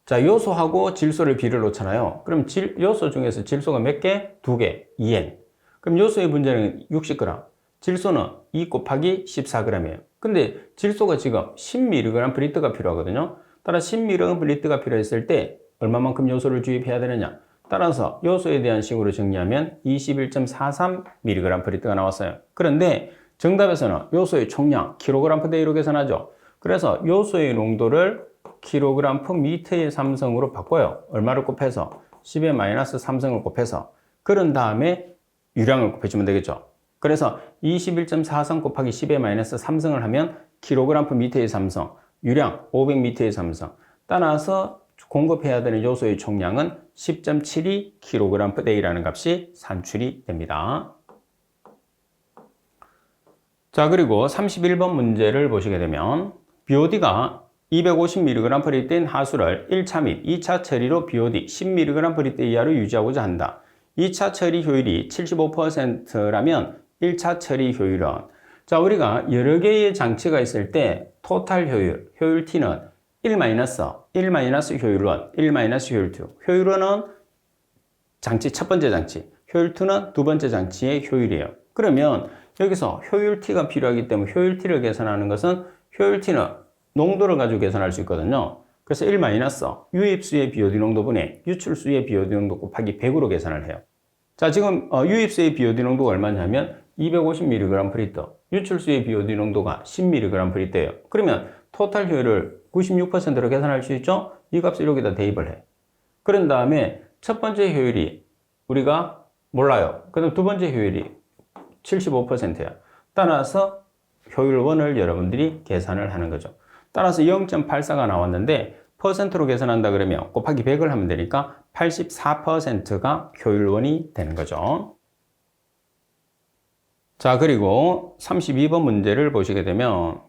자, 요소하고 질소를 비를 놓잖아요. 그럼 요소 중에서 질소가 몇 개? 2개, 2N. 그럼 요소의 분자는 60g, 질소는 2 곱하기 14g이에요. 근데 질소가 지금 10mg/L가 필요하거든요. 따라 10mg/L가 필요했을 때 얼마만큼 요소를 주입해야 되느냐? 따라서 요소에 대한 식으로 정리하면 21.43mg/L가 나왔어요. 그런데 정답에서는 요소의 총량 kg/d로 계산하죠. 그래서 요소의 농도를 kg/m의 삼성으로 바꿔요. 얼마를 곱해서? 10의 마이너스 3성을 곱해서. 그런 다음에 유량을 곱해주면 되겠죠. 그래서 21.43 곱하기 10의 마이너스 3성을 하면 kg/m의 삼성, 유량 500m의 삼성. 따라서 공급해야 되는 요소의 총량은 10.72kg/d라는 값이 산출이 됩니다. 자, 그리고 31번 문제를 보시게 되면 BOD가 250mg/L 인 하수를 1차 및 2차 처리로 BOD 10mg/L 이하로 유지하고자 한다. 2차 처리 효율이 75%라면 1차 처리 효율은, 자, 우리가 여러 개의 장치가 있을 때 토탈 효율, 효율 T는 1 마이너스 효율 1, 1 마이너스 효율 2. 효율 1은 장치 첫 번째 장치, 효율 2는 두 번째 장치의 효율이에요. 그러면 여기서 효율 T가 필요하기 때문에 효율 T를 계산하는 것은 효율 T는 농도를 가지고 계산할 수 있거든요. 그래서 1 마이너스 유입수의 BOD 농도분의 유출수의 BOD 농도 곱하기 100으로 계산을 해요. 자, 지금 유입수의 BOD 농도가 얼마냐면 250mg/L, 유출수의 BOD 농도가 10mg/L예요. 그러면 토탈 효율을 96%로 계산할 수 있죠? 이 값을 여기다 대입을 해. 그런 다음에 첫 번째 효율이 우리가 몰라요. 그다음 두 번째 효율이 75%야. 따라서 효율 1을 여러분들이 계산을 하는 거죠. 따라서 0.84가 나왔는데 퍼센트로 계산한다 그러면 곱하기 100을 하면 되니까 84%가 효율 1이 되는 거죠. 자, 그리고 32번 문제를 보시게 되면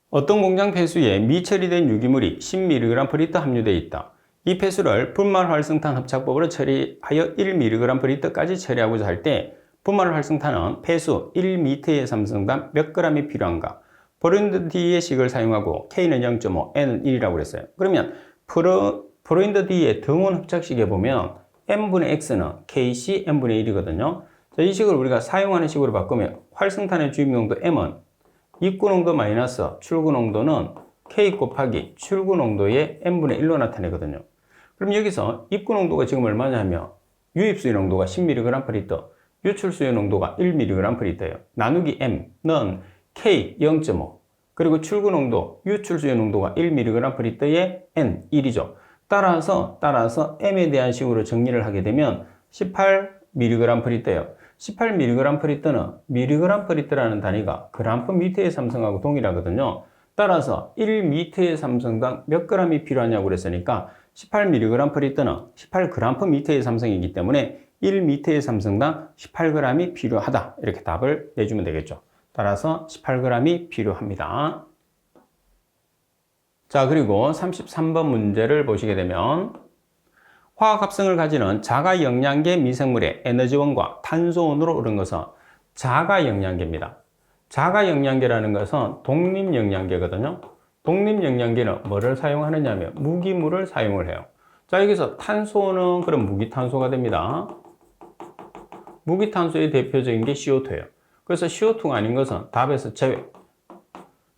어떤 공장 폐수에 미처리된 유기물이 10mg/L 함유되어 있다. 이 폐수를 분말 활성탄 합착법으로 처리하여 1mg/L까지 처리하고자 할 때 분말 활성탄은 폐수 1m의 삼성당 몇 g이 필요한가? 브로인드-D의 식을 사용하고 K는 0.5, N은 1이라고 그랬어요. 그러면 브로인드-D의 등원 흡착식에 보면 M분의 X는 KC N분의 1이거든요. 자, 이 식을 우리가 사용하는 식으로 바꾸면 활성탄의 주입 농도 M은 입구 농도 마이너스 출구 농도는 K 곱하기 출구 농도의 N분의 1로 나타내거든요. 그럼 여기서 입구 농도가 지금 얼마냐 하면 유입수의 농도가 10mg/L, 유출수의 농도가 1mg/L예요. 나누기 M는 K 0.5, 그리고 출구 농도, 유출수의 농도가 1mg/L의 N 1이죠. 따라서 M에 대한 식으로 정리를 하게 되면 18mg/L예요. 18mg/L는 mg/L라는 단위가 g/m의 삼성하고 동일하거든요. 따라서 1m의 삼성당 몇 g이 필요하냐고 그랬으니까 18mg/L는 18g/m의 삼성이기 때문에 1m의 삼성당 18g이 필요하다. 이렇게 답을 내주면 되겠죠. 따라서 18g이 필요합니다. 자, 그리고 33번 문제를 보시게 되면 화학합성을 가지는 자가영양계 미생물의 에너지원과 탄소원으로 오른 것은 자가영양계입니다. 자가영양계라는 것은 독립영양계거든요. 독립영양계는 뭐를 사용하느냐 하면 무기물을 사용을 해요. 자, 여기서 탄소는 그럼 무기탄소가 됩니다. 무기탄소의 대표적인 게 CO2예요. 그래서 CO2가 아닌 것은 답에서 제외.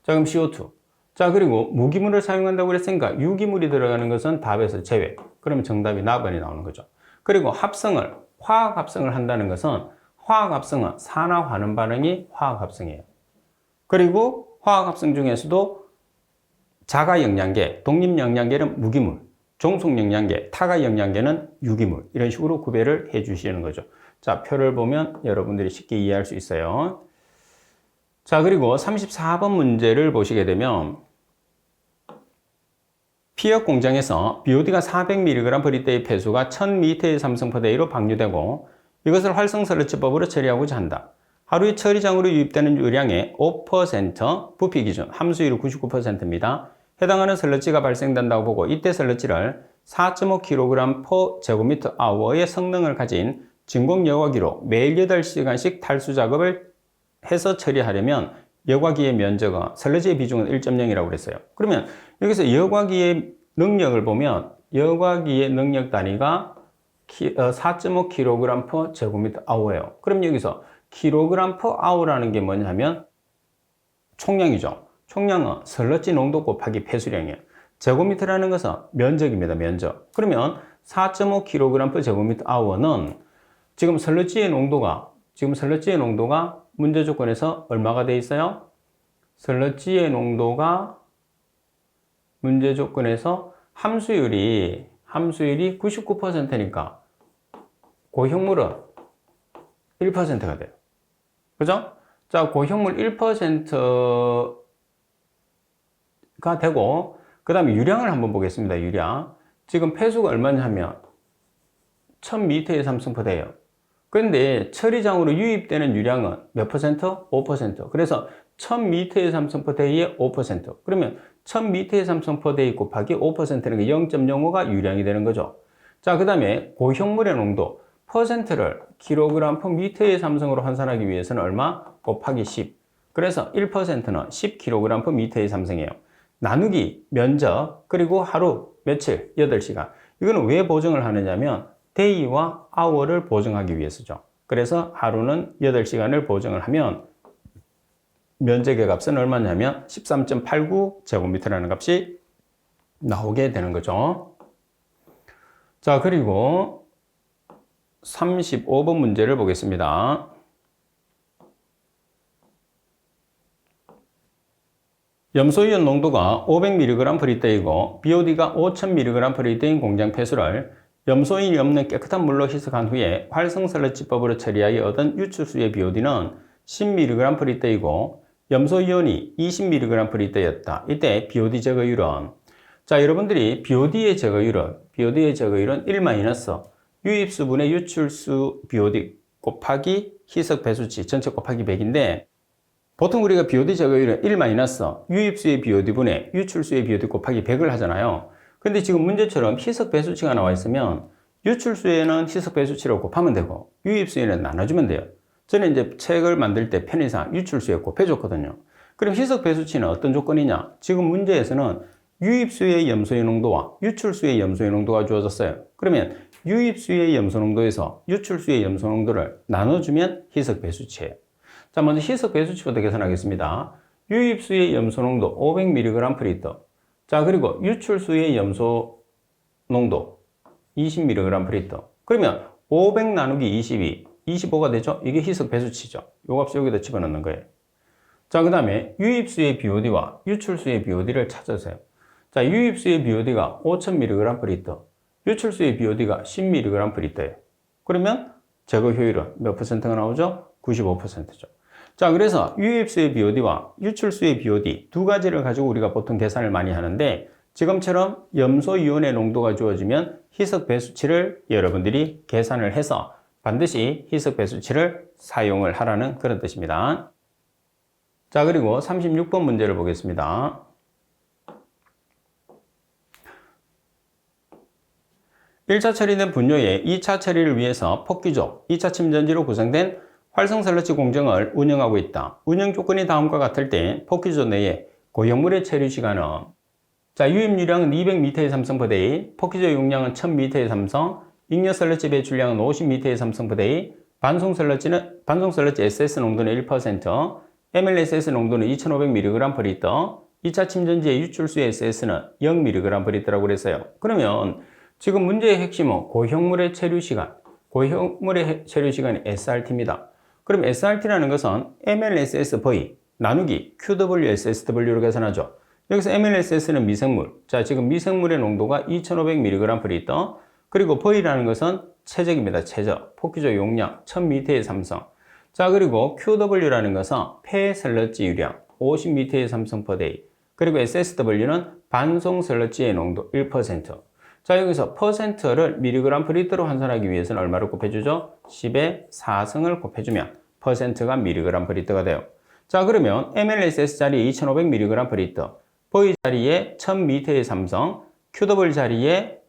자, 그럼 CO2. 자, 그리고 무기물을 사용한다고 그랬으니까 유기물이 들어가는 것은 답에서 제외. 그러면 정답이 나번이 나오는 거죠. 그리고 화학합성을 한다는 것은 화학합성은 산화환원 반응이 화학합성이에요. 그리고 화학합성 중에서도 자가영양계, 독립영양계는 무기물. 종속 영양계, 타가 영양계는 유기물 이런 식으로 구별을 해 주시는 거죠. 자, 표를 보면 여러분들이 쉽게 이해할 수 있어요. 자, 그리고 34번 문제를 보시게 되면 피혁 공장에서 BOD가 400mg/D의 폐수가 1000m의 삼성포대로 방류되고 이것을 활성설러치법으로 처리하고자 한다. 하루에 처리장으로 유입되는 유량의 5% 부피 기준, 함수율이 99%입니다. 해당하는 설러치가 발생된다고 보고 이때 설러치를 4.5kg/제곱미터/의 성능을 가진 진공 여과기로 매일 8시간씩 탈수 작업을 해서 처리하려면 여과기의 면적은 설러지의 비중은 1.0이라고 그랬어요. 그러면 여기서 여과기의 능력을 보면 여과기의 능력 단위가 4.5kg/제곱미터/예요. 그럼 여기서 kg/h라는 게 뭐냐면 총량이죠. 총량은 설러지 농도 곱하기 폐수량이에요. 제곱미터라는 것은 면적입니다. 면적. 그러면 4.5kg/제곱미터/는 지금 설러지의 농도가 문제 조건에서 얼마가 돼 있어요? 설러지의 농도가 문제 조건에서 함수율이 99%니까 고형물은 1%가 돼요. 그죠? 자, 고형물 1%가 되고 그 다음에 유량을 한번 보겠습니다. 유량. 지금 폐수가 얼마냐면 1000m의 삼성포대예요. 그런데 처리장으로 유입되는 유량은 몇 퍼센트? 5%. 그래서 1000m의 삼성포대의 5%. 그러면 1000m의 삼성포대 곱하기 5%는 0.05가 유량이 되는 거죠. 자, 그 다음에 고형물의 농도 퍼센트를 kg/m의 삼성으로 환산하기 위해서는 얼마? 곱하기 10. 그래서 1%는 10kg/m의 삼성이에요. 나누기 면적 그리고 하루 며칠 8시간. 이거는 왜 보정을 하느냐면 day와 hour를 보정하기 위해서죠. 그래서 하루는 8시간을 보정을 하면 면적의 값은 얼마냐면 13.89제곱미터라는 값이 나오게 되는 거죠. 자, 그리고 35번 문제를 보겠습니다. 염소이온 농도가 500mg/D이고 BOD가 5000mg/D인 공장 폐수를 염소인이 없는 깨끗한 물로 희석한 후에 활성설러치법으로 처리하여 얻은 유출수의 BOD는 10mg/D이고 염소이온이 20mg/D였다. 이때 BOD 제거율은 자, 여러분들이 BOD의 제거율은 1- 유입수분의 유출수 BOD 곱하기 희석 배수치 전체 곱하기 100인데 보통 우리가 BOD 제거율은 1- 유입수의 BOD분의 유출수의 BOD 곱하기 100을 하잖아요. 근데 지금 문제처럼 희석 배수치가 나와 있으면 유출수에는 희석 배수치로 곱하면 되고 유입수에는 나눠주면 돼요. 저는 이제 책을 만들 때 편의상 유출수에 곱해줬거든요. 그럼 희석 배수치는 어떤 조건이냐? 지금 문제에서는 유입수의 염소의 농도와 유출수의 염소의 농도가 주어졌어요. 그러면 유입수의 염소 농도에서 유출수의 염소 농도를 나눠주면 희석 배수치예요. 자, 먼저 희석 배수치부터 계산하겠습니다. 유입수의 염소 농도 500mg/L. 자, 그리고 유출수의 염소 농도 20mg/L. 그러면 500 나누기 22, 25가 되죠? 이게 희석 배수치죠. 요 값을 여기다 집어넣는 거예요. 자, 그 다음에 유입수의 BOD와 유출수의 BOD를 찾으세요. 자, 유입수의 BOD가 5000mg/L, 유출수의 BOD가 10mg/L예요. 그러면 제거 효율은 몇 퍼센트가 나오죠? 95%죠. 자, 그래서 유입수의 BOD와 유출수의 BOD 두 가지를 가지고 우리가 보통 계산을 많이 하는데 지금처럼 염소이온의 농도가 주어지면 희석 배수치를 여러분들이 계산을 해서 반드시 희석 배수치를 사용을 하라는 그런 뜻입니다. 자, 그리고 36번 문제를 보겠습니다. (1차) 처리된 분뇨의 (2차) 처리를 위해서 폭기조, (2차) 침전지로 구성된 활성설러치 공정을 운영하고 있다. 운영 조건이 다음과 같을 때 폭기조 내에 고형물의 체류 시간은 자, 유입유량은 200m의 삼성포대의, 폭기조 용량은 1000m의 삼성, 잉여설러치 배출량은 50m의 삼성포대의, 반송설러치 SS 농도는 1%, MLSS 농도는 2500mg/L, 2차 침전지의 유출수의 SS는 0mg/L라고 그랬어요. 그러면 지금 문제의 핵심은 고형물의 체류 시간, 고형물의 체류 시간이 SRT입니다. 그럼 SRT라는 것은 MLSSV 나누기 QWSSW로 계산하죠. 여기서 MLSS는 미생물. 자, 지금 미생물의 농도가 2500mg/L. 그리고 V라는 것은 최적입니다. 최적. 폭기조 용량 1000m의 삼성. 자, 그리고 QW라는 것은 폐 슬러지 유량 50m의 삼성 per day. 그리고 SSW는 반송 슬러지의 농도 1%. 자, 여기서 퍼센트를 mg/L로 환산하기 위해서는 얼마를 곱해주죠? 10의 4승을 곱해주면 퍼센트가 mg/L가 돼요. 자, 그러면 MLSS 자리에 2500mg/L, V 자리에 1000m의 삼성, QW 자리에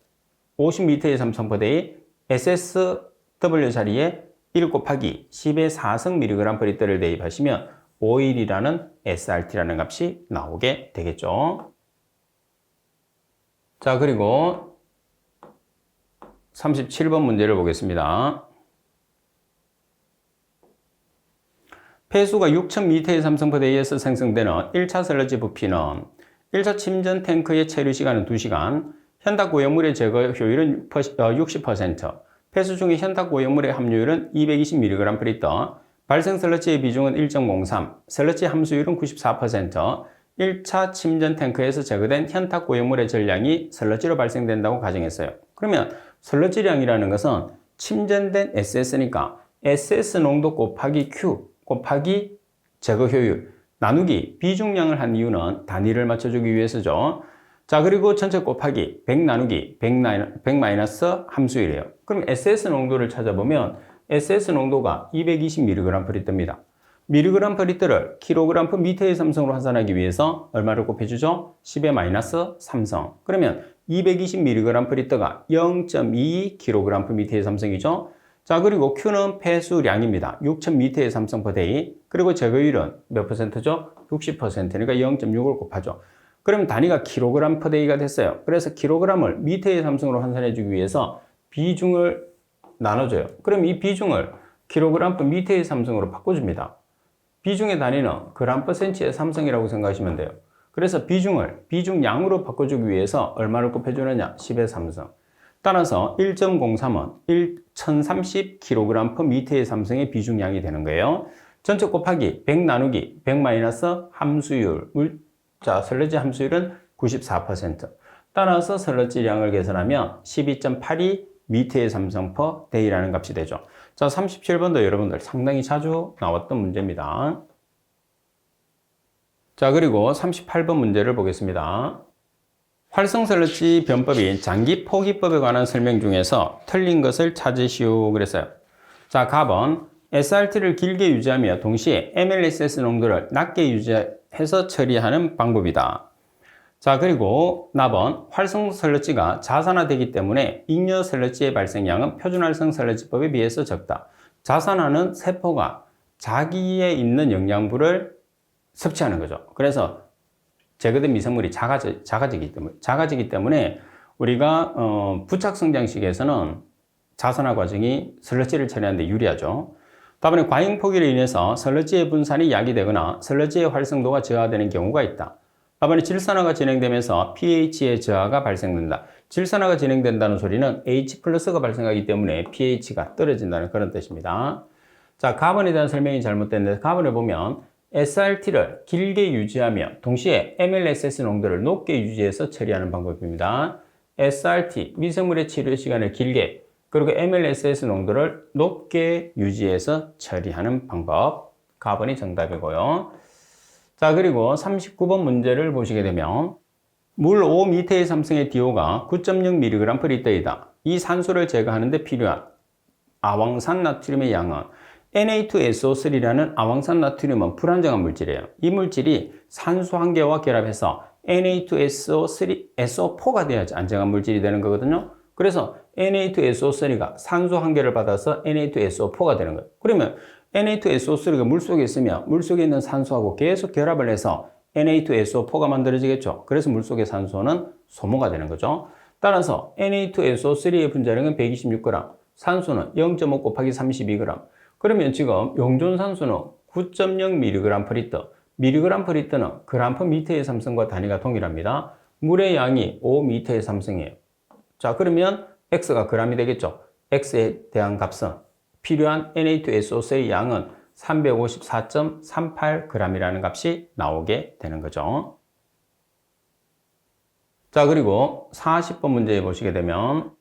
50m의 삼성 per day, SSW 자리에 1 곱하기 10의 4승 mg/L를 대입하시면 오일이라는 SRT라는 값이 나오게 되겠죠. 자, 그리고 37번 문제를 보겠습니다. 폐수가 6000m의 삼성 per day에서 생성되는 1차 슬러지 부피는 1차 침전 탱크의 체류 시간은 2시간, 현탁 고형물의 제거 효율은 60%, 폐수 중에 현탁 고형물의 함유율은 220mg/L, 발생 슬러지의 비중은 1.03, 슬러지 함수율은 94%, 1차 침전 탱크에서 제거된 현탁 고형물의 전량이 슬러지로 발생된다고 가정했어요. 그러면 슬러지량이라는 것은 침전된 SS니까 SS 농도 곱하기 Q 곱하기 제거 효율 나누기 비중량을 한 이유는 단위를 맞춰주기 위해서죠. 자, 그리고 전체 곱하기 100 나누기 100 마이너스 함수율이에요. 그럼 SS 농도를 찾아보면 SS 농도가 220mg/L입니다. mg/L를 kg/m의 삼성으로 환산하기 위해서 얼마를 곱해주죠? 10의 마이너스 3성. 그러면 220mg/L가 0.22 kg/m의 삼성이죠. 자, 그리고 Q는 폐수량입니다. 6000m의 삼성 per day. 그리고 제거율은 몇 %죠? 60%니까 0.6을 곱하죠. 그럼 단위가 kg per day가 됐어요. 그래서 kg을 미터의 삼성으로 환산해 주기 위해서 비중을 나눠줘요. 그럼 이 비중을 kg per 미터의 삼성으로 바꿔줍니다. 비중의 단위는 g/cm의 삼성이라고 생각하시면 돼요. 그래서 비중을 비중량으로 바꿔주기 위해서 얼마를 곱해주느냐? 10의 삼성. 따라서 1.03은 1030kg per m의 삼성의 비중량이 되는 거예요. 전체 곱하기 100 나누기 100 마이너스 함수율. 자, 슬러지 함수율은 94%. 따라서 슬러지량을 계산하면 12.82 m의 삼성 per day라는 값이 되죠. 자, 37번도 여러분들 상당히 자주 나왔던 문제입니다. 자, 그리고 38번 문제를 보겠습니다. 활성 슬러지 변법인 장기 포기법에 관한 설명 중에서 틀린 것을 찾으시오 그랬어요. 자, 답은 SRT를 길게 유지하며 동시에 MLSS 농도를 낮게 유지해서 처리하는 방법이다. 자, 그리고 답은 활성 슬러지가 자산화되기 때문에 잉여 슬러지의 발생량은 표준활성 슬러지법에 비해서 적다. 자산화는 세포가 자기에 있는 영양분을 섭취하는 거죠. 그래서 제거된 미생물이 작아지기 때문에 우리가 부착 성장식에서는 자산화 과정이 슬러지를 처리하는 데 유리하죠. 다음에 과잉 포기로 인해서 슬러지의 분산이 야기되거나 슬러지의 활성도가 저하되는 경우가 있다. 다음에 질산화가 진행되면서 pH의 저하가 발생된다. 질산화가 진행된다는 소리는 H+가 발생하기 때문에 pH가 떨어진다는 그런 뜻입니다. 자, 가번에 대한 설명이 잘못됐는데 가번에 보면 SRT를 길게 유지하며 동시에 MLSS 농도를 높게 유지해서 처리하는 방법입니다. SRT, 미생물의 치료 시간을 길게, 그리고 MLSS 농도를 높게 유지해서 처리하는 방법. 가번이 정답이고요. 자, 그리고 39번 문제를 보시게 되면 물 5m의 삼성의 DO가 9.0mg/L이다. 이 산소를 제거하는 데 필요한 아황산 나트륨의 양은 Na2SO3라는 아황산 나트륨은 불안정한 물질이에요. 이 물질이 산소 한 개와 결합해서 Na2SO4가 돼야지 안정한 물질이 되는 거거든요. 그래서 Na2SO3가 산소 한 개를 받아서 Na2SO4가 되는 거예요. 그러면 Na2SO3가 물속에 있으면 물속에 있는 산소하고 계속 결합을 해서 Na2SO4가 만들어지겠죠. 그래서 물속의 산소는 소모가 되는 거죠. 따라서 Na2SO3의 분자량은 126g, 산소는 0.5 곱하기 32g. 그러면 지금 용존산소는 9.0mg/L, mg/L는 g/m의 삼성과 단위가 동일합니다. 물의 양이 5m의 삼성이에요. 자, 그러면 X가 g이 되겠죠. X에 대한 값은 필요한 Na2SO3의 양은 354.38g이라는 값이 나오게 되는 거죠. 자, 그리고 40번 문제 보시게 되면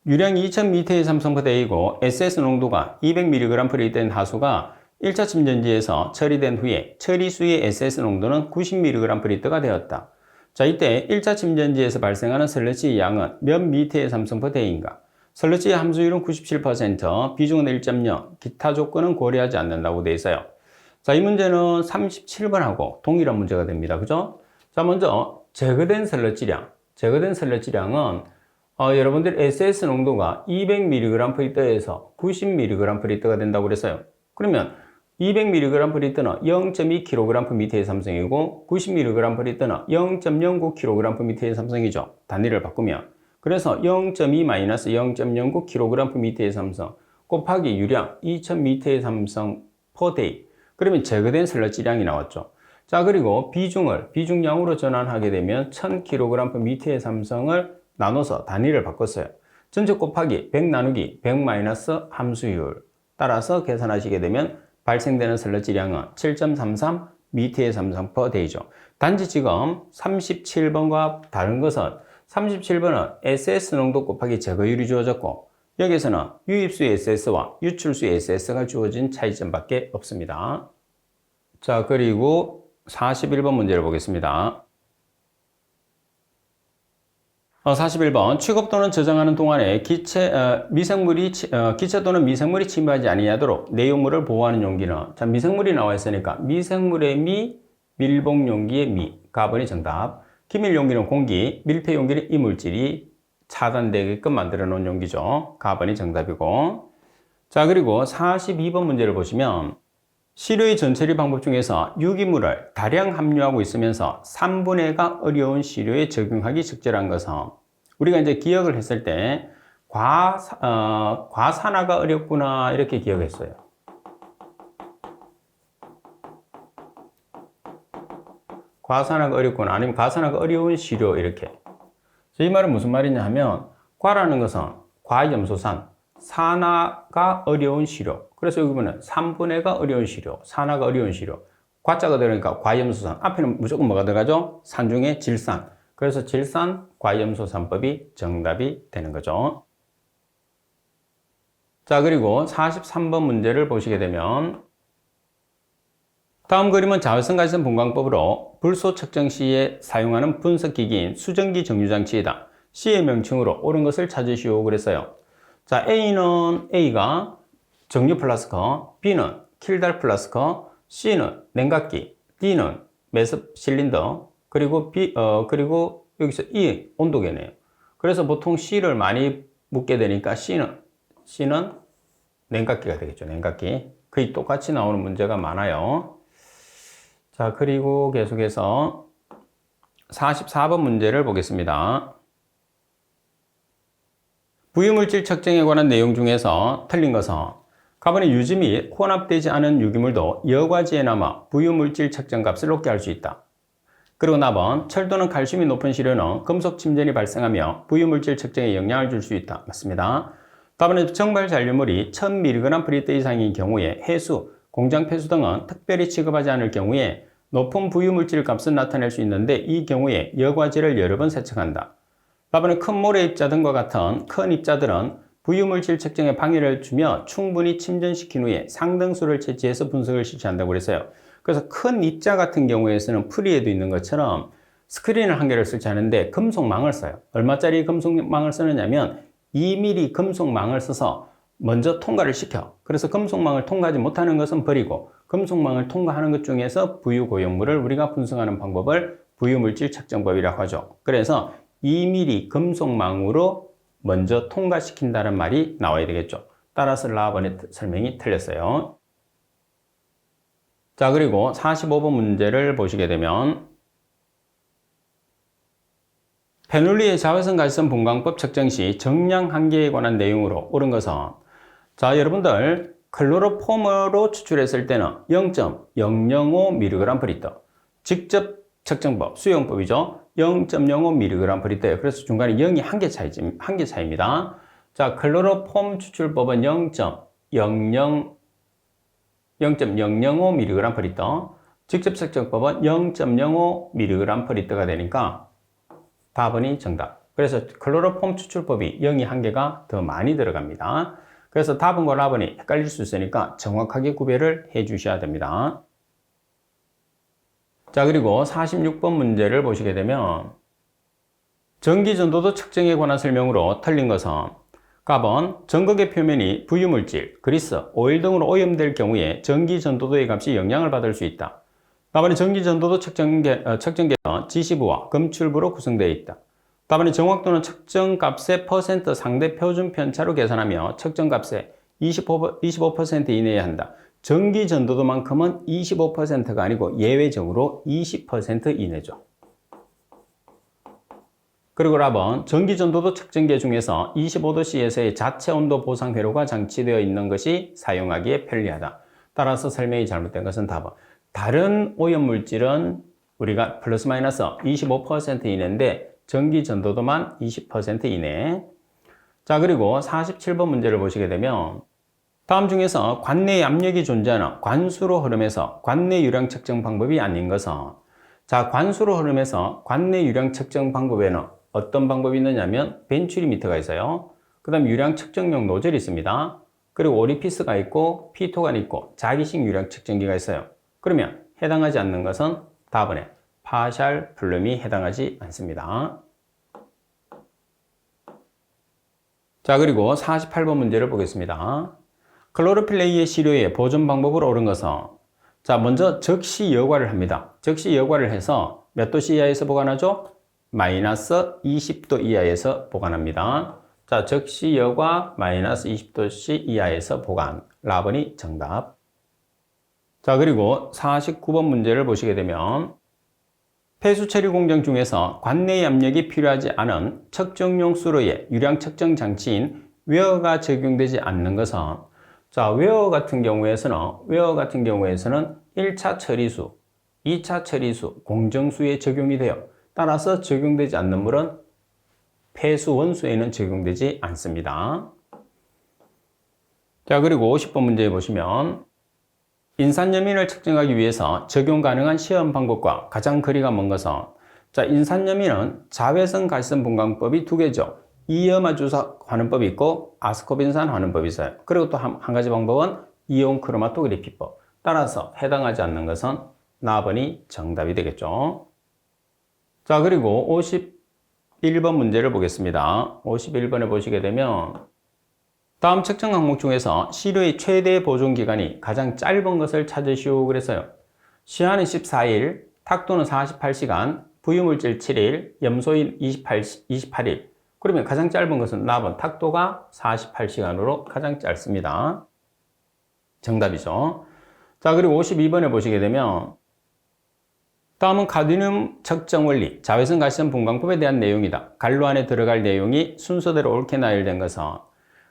유량이 2000m의 삼성포대이고 SS 농도가 200mg/L인 된 하수가 1차 침전지에서 처리된 후에 처리수의 SS 농도는 90mg/L가 되었다. 자, 이때 1차 침전지에서 발생하는 슬러지의 양은 몇 미터의 삼성포대인가? 슬러지의 함수율은 97%, 비중은 1.0, 기타 조건은 고려하지 않는다고 되어 있어요. 자, 이 문제는 37번하고 동일한 문제가 됩니다. 그죠? 자, 먼저 제거된 슬러지량. 제거된 슬러지량은 여러분들 SS 농도가 200mg/L에서 90mg/L가 된다고 그랬어요. 그러면 200mg/L는 0.2kg/m의 삼성이고 90mg/L는 0.09kg/m의 삼성이죠. 단위를 바꾸면. 그래서 0.2-0.09kg/m의 삼성 곱하기 유량 2000m의 삼성 per day. 그러면 제거된 슬러지량이 나왔죠. 자, 그리고 비중량으로 전환하게 되면 1000kg/m의 삼성을 나눠서 단위를 바꿨어요. 전체 곱하기 100 나누기 100 마이너스 함수율 따라서 계산하시게 되면 발생되는 슬러지량은 7.33 m의 삼성 per day죠. 단지 지금 37번과 다른 것은 37번은 SS 농도 곱하기 제거율이 주어졌고 여기서는 유입수의 SS와 유출수의 SS가 주어진 차이점밖에 없습니다. 자, 그리고 41번 문제를 보겠습니다. 41번 취급 또는 저장하는 동안에 기체 또는 미생물이 침입하지 아니하도록 내용물을 보호하는 용기는 자, 미생물이 나와 있으니까 미생물의 미, 밀봉 용기의 미, 가번이 정답. 기밀 용기는 공기, 밀폐 용기는 이물질이 차단되게끔 만들어 놓은 용기죠. 가번이 정답이고. 자, 그리고 42번 문제를 보시면 시료의 전처리 방법 중에서 유기물을 다량 함유하고 있으면서 3분해가 어려운 시료에 적용하기 적절한 것은 우리가 이제 기억을 했을 때 과산화가 어렵구나 이렇게 기억했어요. 과산화가 어렵구나 아니면 과산화가 어려운 시료 이렇게. 이 말은 무슨 말이냐 하면 과라는 것은 과염소산, 산화가 어려운 시료. 그래서 여기 보면 3분해가 어려운 시료, 산화가 어려운 시료. 과자가 들어가니까 과염소산. 앞에는 무조건 뭐가 들어가죠? 산 중에 질산. 그래서 질산 과염소산법이 정답이 되는 거죠. 자, 그리고 43번 문제를 보시게 되면 다음 그림은 자외선 가시성 분광법으로 불소 측정 시에 사용하는 분석기기인 수정기 정류장치이다. C의 명칭으로 옳은 것을 찾으시오 그랬어요. 자, A가 정류 플라스커, B는 킬달 플라스커, C는 냉각기, D는 매습 실린더, 그리고 그리고 여기서 E 온도계네요. 그래서 보통 C를 많이 묻게 되니까 C는 냉각기가 되겠죠. 냉각기. 거의 똑같이 나오는 문제가 많아요. 자, 그리고 계속해서 44번 문제를 보겠습니다. 부유물질 측정에 관한 내용 중에서 틀린 것은 가번의 유지 및 혼합되지 않은 유기물도 여과지에 남아 부유물질 측정 값을 높게 할 수 있다. 그리고 나번 철 또는 칼슘이 높은 시료는 금속 침전이 발생하며 부유물질 측정에 영향을 줄 수 있다. 맞습니다. 답은 정발 잔류물이 1000mg/L 이상인 경우에 해수, 공장 폐수 등은 특별히 취급하지 않을 경우에 높은 부유물질 값을 나타낼 수 있는데 이 경우에 여과지를 여러 번 세척한다. 답은 큰 모래 입자 등과 같은 큰 입자들은 부유물질 측정에 방해를 주며 충분히 침전시킨 후에 상등수를 채취해서 분석을 실시한다고 그랬어요. 그래서 큰 입자 같은 경우에서는 프리에도 있는 것처럼 스크린을 한 개를 설치하는데 금속망을 써요. 얼마짜리 금속망을 쓰느냐면 2mm 금속망을 써서 먼저 통과를 시켜. 그래서 금속망을 통과하지 못하는 것은 버리고 금속망을 통과하는 것 중에서 부유고용물을 우리가 분석하는 방법을 부유물질 측정법이라고 하죠. 그래서 2mm 금속망으로 먼저 통과시킨다는 말이 나와야 되겠죠. 따라서 라번의 설명이 틀렸어요. 자, 그리고 45번 문제를 보시게 되면 페놀리의 자외선 가시성 분광법 측정 시 정량 한계에 관한 내용으로 옳은 것은 자, 여러분들 클로로폼으로 추출했을 때는 0.005mg/L 직접 측정법, 수용법이죠. 0.05mg/L예요. 그래서 중간에 0이 한 개 차이입니다. 자, 클로로폼 추출법은 0.005mg/L 직접 측정법은 0.05mg/L가 되니까 답은이 정답. 그래서 클로로폼 추출법이 0이 한 개가 더 많이 들어갑니다. 그래서 답은과 라번이 헷갈릴 수 있으니까 정확하게 구별을 해 주셔야 됩니다. 자, 그리고 46번 문제를 보시게 되면 전기전도도 측정에 관한 설명으로 틀린 것은 답은 전극의 표면이 부유물질, 그리스, 오일 등으로 오염될 경우에 전기전도도의 값이 영향을 받을 수 있다. 답안의 전기전도도 측정계는 지시부와 검출부로 구성되어 있다. 답안의 정확도는 측정값의 퍼센트 상대 표준 편차로 계산하며 측정값의 25% 이내에 한다. 전기전도도만큼은 25%가 아니고 예외적으로 20% 이내죠. 그리고 답은 전기전도도 측정계 중에서 25°C에서의 자체 온도 보상 회로가 장치되어 있는 것이 사용하기에 편리하다. 따라서 설명이 잘못된 것은 답은 다른 오염물질은 우리가 플러스 마이너스 25% 이내인데 전기전도도만 20% 이내. 자, 그리고 47번 문제를 보시게 되면 다음 중에서 관내에 압력이 존재하는 관수로 흐름에서 관내 유량 측정 방법이 아닌 것은 자, 관수로 흐름에서 관내 유량 측정 방법에는 어떤 방법이 있느냐면 벤츄리미터가 있어요. 그 다음 유량 측정용 노즐이 있습니다. 그리고 오리피스가 있고 피토가 있고 자기식 유량 측정기가 있어요. 그러면 해당하지 않는 것은 답은에 파샬 플룸이 해당하지 않습니다. 자, 그리고 48번 문제를 보겠습니다. 클로로필 A의 시료의 보존 방법으로 옳은 것은 자, 먼저 적시 여과를 합니다. 적시 여과를 해서 몇 도씨 이하에서 보관하죠? 마이너스 20도 이하에서 보관합니다. 자, 적시 여과 마이너스 20도씨 이하에서 보관. 라번이 정답. 자, 그리고 49번 문제를 보시게 되면 폐수 처리 공정 중에서 관내의 압력이 필요하지 않은 측정용 수로의 유량 측정 장치인 웨어가 적용되지 않는 것은 자, 웨어 같은 경우에서는 1차 처리수, 2차 처리수, 공정수에 적용이 돼요. 따라서 적용되지 않는 물은 폐수 원수에는 적용되지 않습니다. 자, 그리고 50번 문제 보시면 인산염인을 측정하기 위해서 적용 가능한 시험 방법과 가장 거리가 먼 것은 자, 인산염인은 자외선 가시성 분광법이 두 개죠. 이염화 주사 환원법이 있고 아스코빈산 환원법이 있어요. 그리고 또 한 가지 방법은 이온 크로마토그래피법. 따라서 해당하지 않는 것은 나번이 정답이 되겠죠. 자, 그리고 51번 문제를 보겠습니다. 51번에 보시게 되면 다음 측정 항목 중에서 시료의 최대 보존 기간이 가장 짧은 것을 찾으시오 그랬어요. 시한은 14일, 탁도는 48시간, 부유물질 7일, 염소인 28일. 그러면 가장 짧은 것은 나번 탁도가 48시간으로 가장 짧습니다. 정답이죠. 자, 그리고 52번에 보시게 되면 다음은 카드뮴 측정 원리, 자외선 가시성 분광법에 대한 내용이다. 갈로 안에 들어갈 내용이 순서대로 옳게 나열된 것은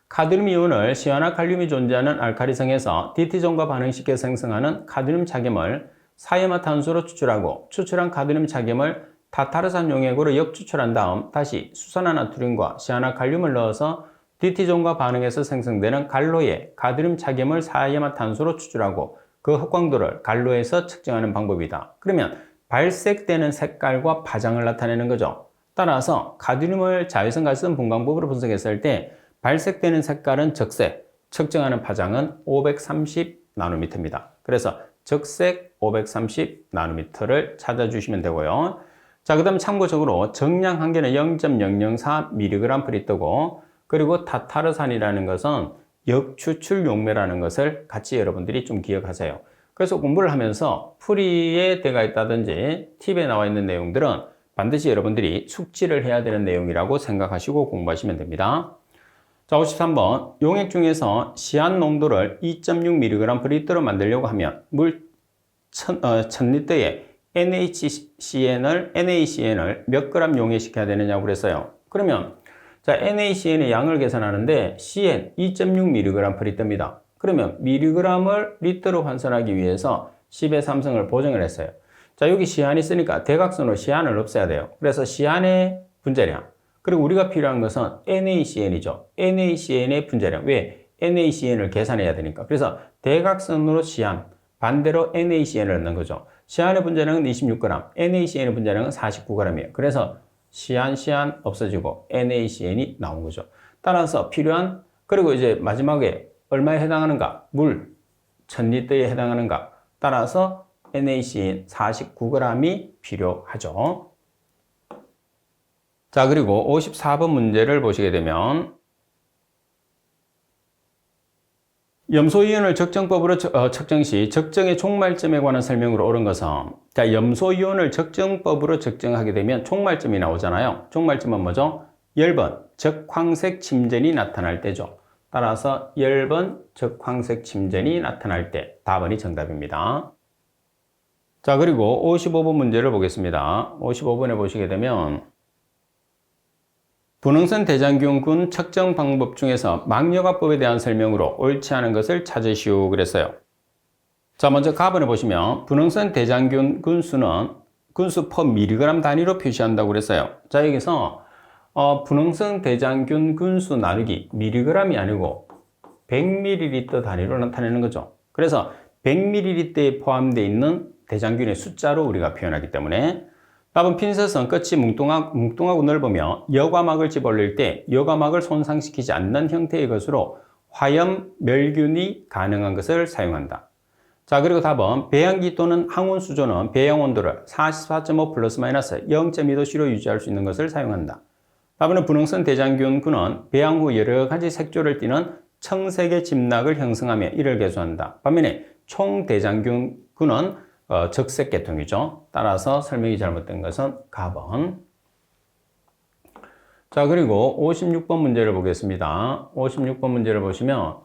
카드뮴 이온을 시아나칼륨이 존재하는 알카리성에서 DT존과 반응시켜 생성하는 카드뮴 차겜을 사이화탄소로 추출하고 추출한 카드뮴 차겜을 타타르산 용액으로 역추출한 다음 다시 수산화나트륨과 시아나칼륨을 넣어서 DT존과 반응해서 생성되는 갈로에 카드뮴 차겜을 사이화탄소로 추출하고 그 흑광도를 갈로에서 측정하는 방법이다. 그러면 발색되는 색깔과 파장을 나타내는 거죠. 따라서 카드뮴을 자외선 가시성 분광법으로 분석했을 때 발색되는 색깔은 적색, 측정하는 파장은 530나노미터입니다. 그래서 적색 530나노미터를 찾아주시면 되고요. 자, 그 다음 참고적으로 정량 한계는 0.004mg/L고 그리고 타타르산이라는 것은 역추출 용매라는 것을 같이 여러분들이 좀 기억하세요. 그래서 공부를 하면서 풀이에 들어가 있다든지 팁에 나와 있는 내용들은 반드시 여러분들이 숙지를 해야 되는 내용이라고 생각하시고 공부하시면 됩니다. 자, 53번 용액 중에서 시안 농도를 2.6mg/L로 만들려고 하면 물 1000리터에 NaCn을 몇 그램 용액시켜야 되느냐고 그랬어요. 그러면 자, NaCn의 양을 계산하는데 CN 2.6mg/L입니다. 그러면 미리그램을 리터로 환산하기 위해서 10의 3승을 보정을 했어요. 자, 여기 시안이 있으니까 대각선으로 시안을 없애야 돼요. 그래서 시안의 분자량. 그리고 우리가 필요한 것은 NaCn이죠. NaCn의 분자량. 왜? NaCn을 계산해야 되니까. 그래서 대각선으로 시안, 반대로 NaCn을 넣는 거죠. 시안의 분자량은 26g, NaCn의 분자량은 49g이에요. 그래서 시안 없어지고 NaCn이 나온 거죠. 따라서 필요한, 그리고 이제 마지막에 얼마에 해당하는가? 물 1000리터에 해당하는가? 따라서 NaCn 49g이 필요하죠. 자, 그리고 54번 문제를 보시게 되면 염소이온을 적정법으로 측정 시 적정의 종말점에 관한 설명으로 옳은 것은, 자, 염소이온을 적정법으로 적정하게 되면 종말점이 나오잖아요. 종말점은 뭐죠? 열번 적황색 침전이 나타날 때죠. 따라서 열번 적황색 침전이 나타날 때 답은이 정답입니다. 자, 그리고 55번 문제를 보겠습니다. 55번에 보시게 되면 분홍선 대장균군 측정 방법 중에서 막여가법에 대한 설명으로 옳지 않은 것을 찾으시오 그랬어요. 자, 먼저 가번에 보시면 분홍선 대장균 군수는 군수 per mg 단위로 표시한다고 그랬어요. 자, 여기서 분홍선 대장균 군수 나누기 mg이 아니고 100ml 단위로 나타내는 거죠. 그래서 100ml에 포함되어 있는 대장균의 숫자로 우리가 표현하기 때문에 답은 핀셋은 끝이 뭉뚱하고 넓으며 여과막을 집어올릴 때 여과막을 손상시키지 않는 형태의 것으로 화염 멸균이 가능한 것을 사용한다. 자, 그리고 답은 배양기 또는 항온 수조는 배양 온도를 44.5 플러스 마이너스 0.2도씨로 유지할 수 있는 것을 사용한다. 답은 분홍선 대장균군은 배양 후 여러 가지 색조를 띠는 청색의 집락을 형성하며 이를 개수한다. 반면에 총대장균군은 적색 계통이죠. 따라서 설명이 잘못된 것은 가번. 자, 그리고 56번 문제를 보겠습니다. 56번 문제를 보시면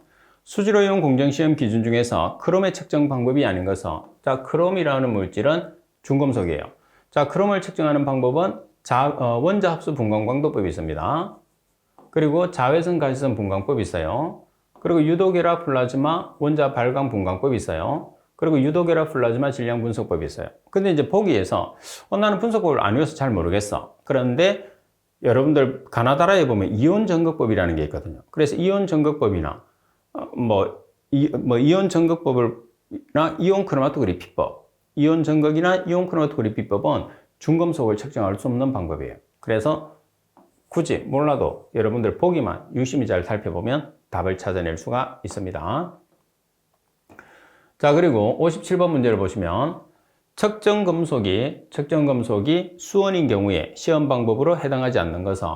수질오염 공정시험 기준 중에서 크롬의 측정 방법이 아닌 것은, 자, 크롬이라는 물질은 중금속이에요. 자, 크롬을 측정하는 방법은 원자 합수 분광광도법이 있습니다. 그리고 자외선 가시선 분광법이 있어요. 그리고 유도계라 플라즈마 원자 발광 분광법이 있어요. 그리고 유도계라 플라즈마 질량 분석법이 있어요. 근데 이제 보기에서 나는 분석법을 안 외워서 잘 모르겠어. 그런데 여러분들 가나다라에 보면 이온 전극법이라는 게 있거든요. 그래서 이온 전극법이나 이온 전극법이나 이온 크로마토그래피법, 이온 전극이나 이온 크로마토그래피법은 중금속을 측정할 수 없는 방법이에요. 그래서 굳이 몰라도 여러분들 보기만 유심히 잘 살펴보면 답을 찾아낼 수가 있습니다. 자, 그리고 57번 문제를 보시면 측정 금속이 수원인 경우에 시험 방법으로 해당하지 않는 것은,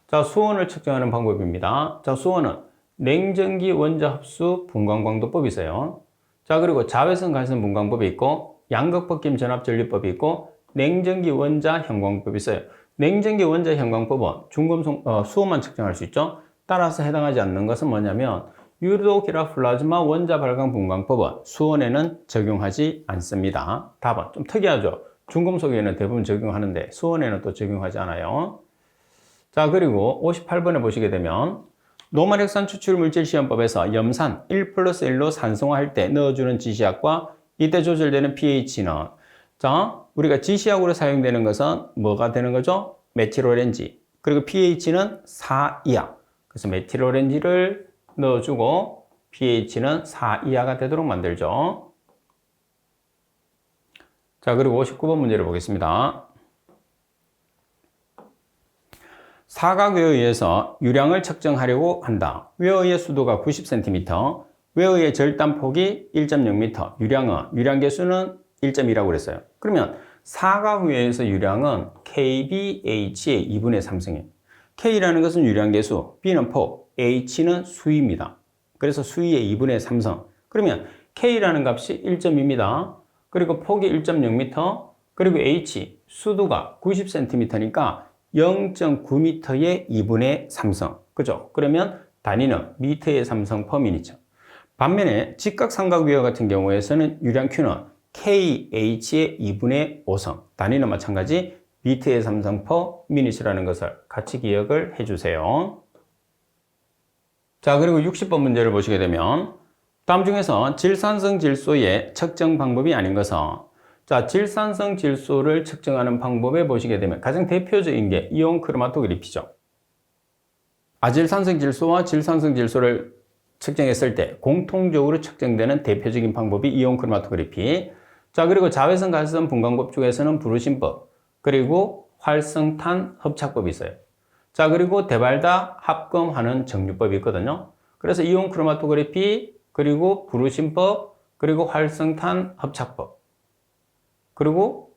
자, 수원을 측정하는 방법입니다. 자, 수원은 냉전기 원자 흡수 분광광도법이 있어요. 자, 그리고 자외선 가시선 분광법이 있고 양극법김 전압 전류법이 있고 냉전기 원자 형광법이 있어요. 냉전기 원자 형광법은 중금속 수온만 측정할 수 있죠. 따라서 해당하지 않는 것은 뭐냐면 유도계라 플라즈마 원자 발광 분광법은 수온에는 적용하지 않습니다. 답은 좀 특이하죠. 중금속에는 대부분 적용하는데 수온에는 또 적용하지 않아요. 자, 그리고 58번에 보시게 되면 노말핵산 추출 물질 시험법에서 염산 1+1로 산성화할 때 넣어주는 지시약과 이때 조절되는 pH는, 자, 우리가 지시약으로 사용되는 것은 뭐가 되는 거죠? 메틸오렌지. 그리고 pH는 4 이하. 그래서 메틸오렌지를 넣어주고 pH는 4 이하가 되도록 만들죠. 자, 그리고 59번 문제를 보겠습니다. 사각외에 의해서 유량을 측정하려고 한다. 외의의 수도가 90cm, 외의의 절단폭이 1.0m, 유량계수는 1.2라고 그랬어요. 그러면 사각외에서 유량은 kBh의 2분의 3승이에요. K라는 것은 유량계수, B는 폭, H는 수위입니다. 그래서 수위의 2분의 3성. 그러면 K라는 값이 1.2입니다. 그리고 폭이 1.0m, 그리고 H, 수도가 90cm니까 0.9m의 2분의 3성. 그죠? 그러면 단위는 미터의 3성 per 미니죠. 반면에 직각삼각위화 같은 경우에서는 유량 Q는 KH의 2분의 5성. 단위는 마찬가지 미터의 3성 per 미니라는 것을 같이 기억을 해주세요. 자, 그리고 60번 문제를 보시게 되면 다음 중에서 질산성 질소의 측정 방법이 아닌 것은, 자, 질산성 질소를 측정하는 방법에 보시게 되면 가장 대표적인 게 이온 크로마토그래피죠. 아질산성 질소와 질산성 질소를 측정했을 때 공통적으로 측정되는 대표적인 방법이 이온 크로마토그래피. 자, 그리고 자외선 가시선 분광법 중에서는 브루신법, 그리고 활성탄 hợp 착법이 있어요. 자, 그리고 데발다 합금하는 정류법이 있거든요. 그래서 이온 크로마토그래피, 그리고 브루신법, 그리고 활성탄 hợp 착법. 그리고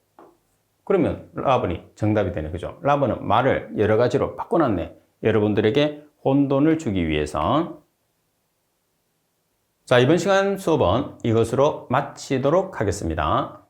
그러면 라번이 정답이 되네. 그죠? 라번은 말을 여러 가지로 바꿔놨네. 여러분들에게 혼돈을 주기 위해서. 자, 이번 시간 수업은 이것으로 마치도록 하겠습니다.